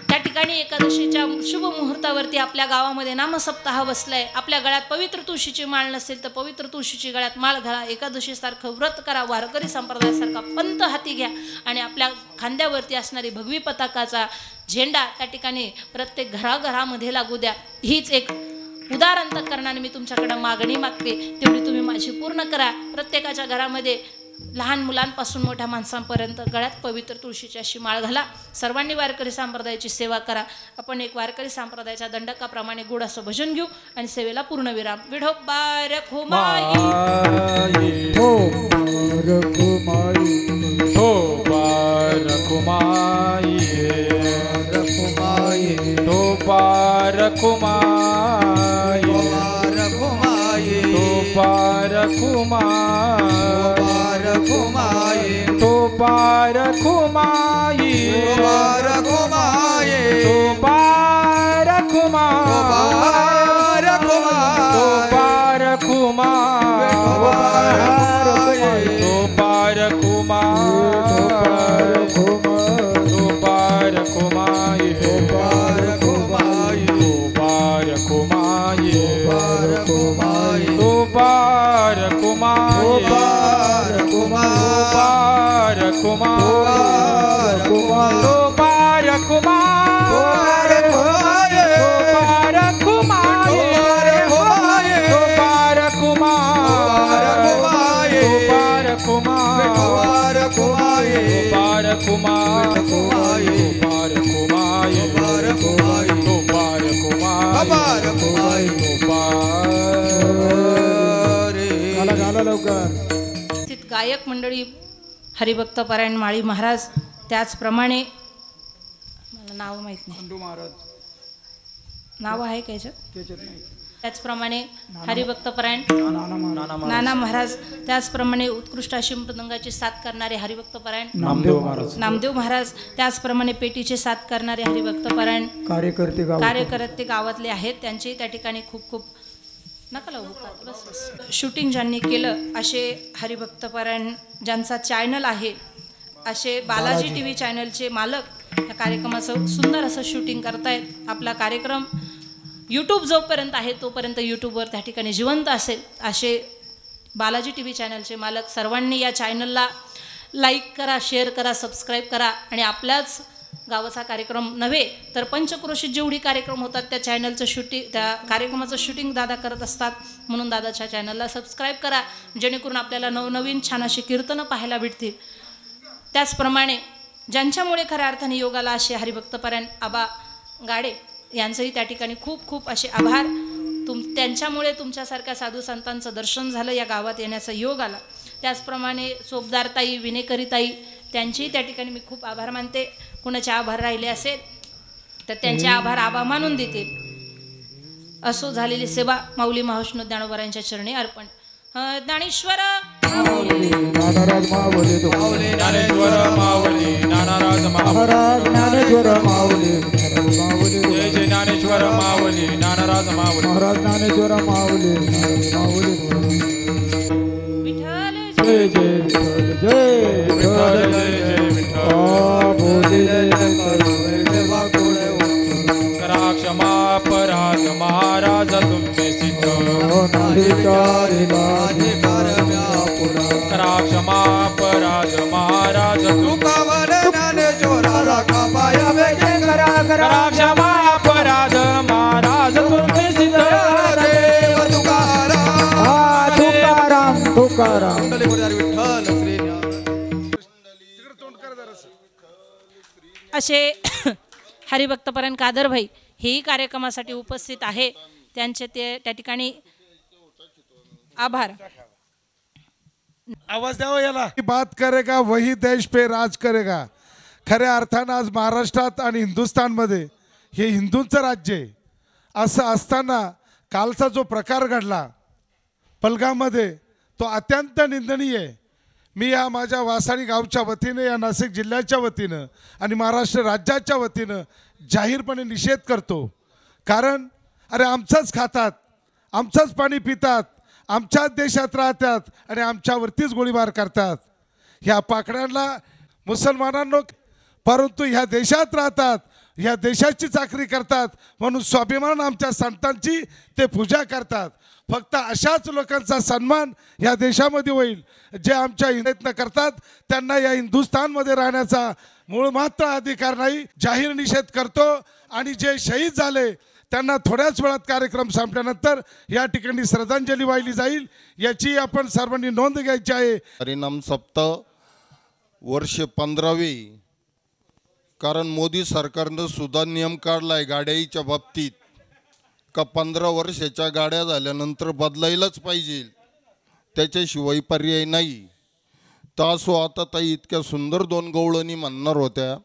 त्या ठिकाणी एकादशीच्या शुभ मुहूर्तावरती आपल्या गावामध्ये नामसप्ताह बसलाय. आपल्या गळ्यात पवित्र तुळशीची माळ नसेल तर पवित्र तुळशीची गळ्यात माळ घाला. एकादशीसारखं व्रत करा. वारकरी संप्रदायासारखा पंथ हाती घ्या आणि आपल्या खांद्यावरती असणारी भगवी पताकाचा झेंडा त्या ठिकाणी प्रत्येक घराघरामध्ये लागू द्या. हीच एक उदार अंतःकरणाने मी तुमच्याकडे मागणी मागते, तेवढी तुम्ही माझी पूर्ण करा. प्रत्येकाच्या घरामध्ये लहान मुलांपासून मोठ्या माणसांपर्यंत गळ्यात पवित्र तुळशीची अशी माळ घाला. सर्वांनी वारकरी संप्रदायाची सेवा करा. आपण एक वारकरी संप्रदायाच्या दंडकाप्रमाणे गोड असं भजन घेऊ आणि सेवेला पूर्णविराम. विठोबा रखुमाई हो रखुमाई, हो रखुमाई, रखुमाई, तो रखुमाई, रखुमाई, तो रखुमाई, तो रखुमाई, रखुमाई, तो कुमार कुमार कुमारी घाला घाला लवकर. स्थित गायक मंडळी हरिभक्त पारायण माळी महाराज, त्याचप्रमाणे मला नाव माहीत नाही, नाव आहे का याच्यात? त्याचप्रमाणे हरिभक्त पारायण नाना महाराज, त्याचप्रमाणे उत्कृष्ट अशी मृदंगाची साथ करणारे हरिभक्त पारायण नामदेव महाराज, त्याचप्रमाणे पेटीचे साथ करणारे हरिभक्त पारायण कार्यकर्ते गावातले आहेत. त्यांचे त्या ठिकाणी खूप खूप नका लावू बस बस. शूटिंग ज्यांनी केलं असे हरिभक्त पारायण ज्यांचा चॅनल आहे असे बालाजी TV चॅनलचे मालक या कार्यक्रमाचं सुंदर असं शूटिंग करतायत. आपला कार्यक्रम यूट्यूब जोपर्यंत आहे तोपर्यंत यूट्यूबवर त्या ठिकाणी जिवंत असेल असे बालाजी TV चॅनलचे मालक सर्वांनी या चॅनलला लाईक करा, शेअर करा, सबस्क्राईब करा आणि आपल्याच गावाचा कार्यक्रम नव्हे तर पंचक्रोशीत जेवढी कार्यक्रम होतात त्या चॅनलचं शूटिंग, त्या कार्यक्रमाचं शूटिंग दादा करत असतात. म्हणून दादाच्या चॅनलला सबस्क्राईब करा जेणेकरून आपल्याला नवनवीन छान अशी कीर्तनं पाहायला भेटतील. त्याचप्रमाणे ज्यांच्यामुळे खऱ्या अर्थाने योगाला असे हरिभक्त पारायण आबा गाडे यांचंही त्या ठिकाणी खूप खूप असे आभार. त्यांच्यामुळे तुमच्यासारख्या साधू संतांचं दर्शन झालं, या गावात येण्याचा योग आला. त्याचप्रमाणे चोपदारताई, विनेकरीताई त्यांचेही त्या ठिकाणी मी खूप आभार मानते. कुणाचे आभार राहिले असेल तर त्यांचे आभार आबा मानून देतील. असो झालेली सेवा माऊली महाविष्णू ज्ञानोबरायांच्या चरणी अर्पण. ज्ञानेश्वर नानाराज माऊली ज्ञानेश्वर माऊली नानाराज महाराज ज्ञानेश्वर माऊली माऊली जय जय ज्ञानेश्वर माऊली नानाराज माऊली महाराज ज्ञानेश्वर माऊली माऊली विठ्ठल जय जय विठ्ठल जय विठ्ठल जय जय विठ्ठल. बोधी जय करा क्षमा अपराध महाराज तुम्ही सिद्ध. करा क्षमा अपराध महाराज करा क्षमा अपराध महाराज तुम्ही सिद्ध. तुकाराम तुकाराम असे हरिभक्त पारायण कादरभाई हेही कार्यक्रमासाठी उपस्थित आहे. त्यांचे ते त्या ठिकाणी आभार. आवाज द्यावा याला. बात करेगा वही देश पे राज करेगा. खऱ्या अर्थानं आज महाराष्ट्रात आणि हिंदुस्थानमध्ये हे हिंदूंचं राज्य आहे. असं असताना कालचा जो प्रकार घडला पलगामध्ये तो अत्यंत निंदनीय आहे. मी या माझ्या वासाडी गावच्या वतीने, या नाशिक जिल्ह्याच्या वतीनं आणि महाराष्ट्र राज्याच्या वतीनं जाहीरपणे निषेध करतो. कारण अरे आमचंच खातात, आमचंच पाणी पितात, आमच्याच देशात राहतात आणि आमच्यावरतीच गोळीबार करतात. ह्या पाकड्यांना मुसलमानांनो, परंतु ह्या देशात राहतात, ह्या देशाची चाकरी करतात म्हणून स्वाभिमान आमच्या संतांची ते पूजा करतात. फक्त अशाच लोकांचा सन्मान ह्या देशामध्ये होईल जे आमच्या प्रयत्न करतात. त्यांना या हिंदुस्थानमध्ये राहण्याचा मूळमात्र अधिकार नाही. जाहीर निषेध करतो. आणि जे शहीद झाले त्यांना थोड्याच वेळात कार्यक्रम संपल्यानंतर या ठिकाणी श्रद्धांजली वाहिली जाईल, याची आपण सर्वांनी नोंद घ्यायची आहे. हरिनाम सप्ताह वर्ष 15वे. कारण मोदी सरकारनं सुद्धा नियम काढलाय गाड्याच्या बाबतीत का 15 वर्षाच्या गाड्या झाल्यानंतर बदलायलाच पाहिजे, त्याच्याशिवाय पर्याय नाही. तर असो, आता ताई इतक्या सुंदर 2 गवळणी म्हणणार होत्या,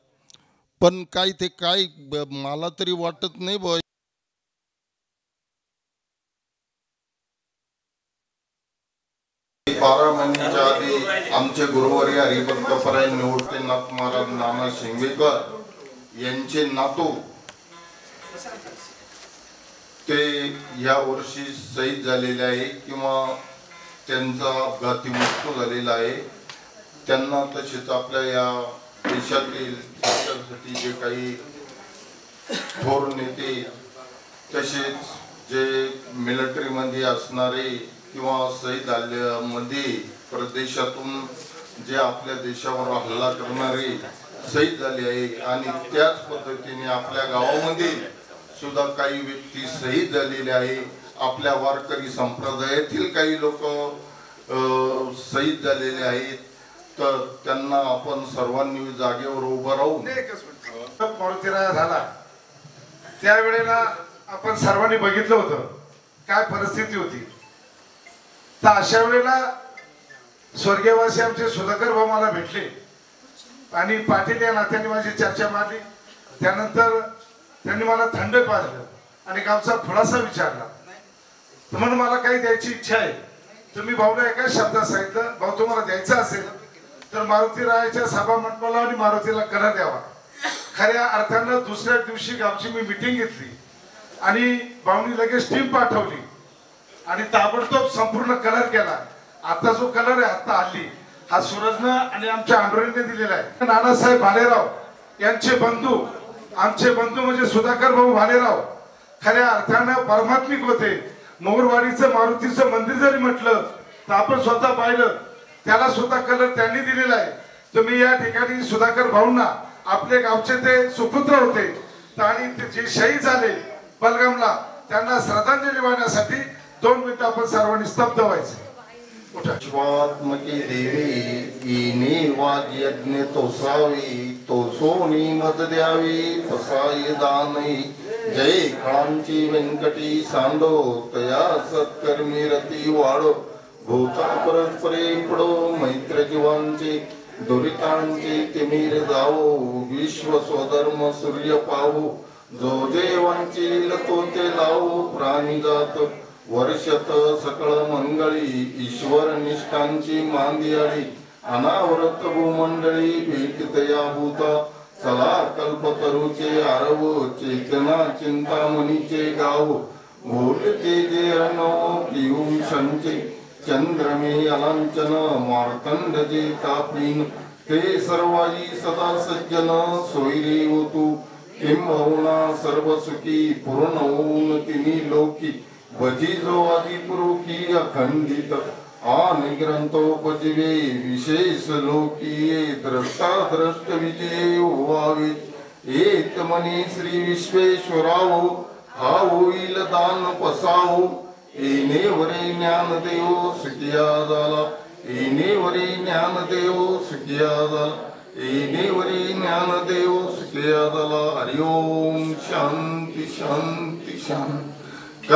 पण काय ते काय मला तरी वाटत नाही बा. बारामतीच्या आधी आमचे गुरुवारी हरिभक्त पारायण निवृत्तीनाथ महाराज नाना शिंगवेकर यांचे नातू ते या वर्षी शहीद झालेले आहे किंवा त्यांचा अपघाती मृत्यू झालेला आहे. त्यांना तसेच आपल्या या देशातील देशासाठी जे काही थोर नेते, तसेच जे मिलिटरीमध्ये असणारे किंवा शहीद झाल्यामध्ये प्रदेशातून जे आपल्या देशावर हल्ला करणारे शहीद झाले आहे. आणि त्याच पद्धतीने आपल्या गावामध्ये सुद्धा काही व्यक्ती शहीद झालेले आहे. आपल्या वारकरी संप्रदायातील काही लोक शहीद झालेले आहेत. तर त्यांना आपण सर्वांनी जागेवर उभं राहून मारुतीराया झाला त्यावेळेला आपण सर्वांनी बघितलं होतं काय परिस्थिती होती. तर अशा वेळेला स्वर्गीयवासी आमचे सुधाकर भाऊ मला भेटले आणि पाटील या नात्याने माझी चर्चा मारली. त्यानंतर त्यांनी मला थंड पाजलं आणि गावचा थोडासा विचारला. तर म्हणून मला काही द्यायची इच्छा आहे. तुम्ही भाऊला एका शब्दात सांगितलं, भाऊ तुम्हाला द्यायचं असेल तर मारुती रायाच्या सभा मंडपाला आणि मारुतीला कलर द्यावा. खऱ्या अर्थानं दुसऱ्या दिवशी गावची मी मिटिंग घेतली आणि भाऊनी लगेच टीम पाठवली आणि ताबडतोब संपूर्ण कलर केला. आता जो कलर आहे आता हल्ली हा सूरजनं आणि आमच्या आंडोरीने दिलेला आहे. नानासाहेब भालेराव यांचे बंधू, आमचे बंधू म्हणजे सुधाकर भाऊ भालेराव खऱ्या अर्थानं परमात्मिक होते. मोगरवाडीचं मारुतीचं मंदिर जरी म्हटलं तर आपण स्वतः पाहिलं, त्याला सुद्धा कलर त्यांनी दिलेला आहे. तुम्ही या ठिकाणी सुधाकर भाऊंना, आपले गावचे ते सुपुत्र होते आणि ते जे शहीद झाले बलगामला, त्यांना श्रद्धांजली वाहण्यासाठी 2 मिनिटं आपण सर्वांनी स्तब्ध व्हायचे. विश्वात्मके देवी येणे वाद यज्ञ तोसावी, तोसोनी मत द्यावी तसाय दानई. जय खळांची व्यंकटी सांडो तया सत्कर्मी रती वाढो. भूता परस्परे पडो मैत्र जीवांचे दुरितांचे तिमिर जावो. विश्व स्वधर्म सूर्य पाहू जो देवांची लतो ते लावो. प्राणी जात वर्षत सकळ मंगळी ईश्वर निष्ठांची मांदियाळी. अनावरत भूमंडळी भेटतया भूता चला कल्पतरूचे आरव. चेतना चिंतामणीचे गाव भोलते जे रणो पियुषांचे. चंद्रमे अलांचन मार्तंड जे तापीन ते सर्वाई सदा सज्जन. सोयरे होतू किंबहुना सर्व सुखी पूर्ण होऊन तिनी लोकी. भजिजो आदिपुरुखी अखंडित आणि ग्रंथोपजीवे विशेष लोकीये. द्रष्टा द्रष्ट विजय व्हावे एक मनी श्री विश्वेश्वराव. हा होईल दान पसावो. येणे वरे ज्ञान देव सुखिया झाला. येणे वरे ज्ञान देव सुखिया झाला. येणे वरे ज्ञान देव सुखिया झाला. हरिओम शांती शांती शांती.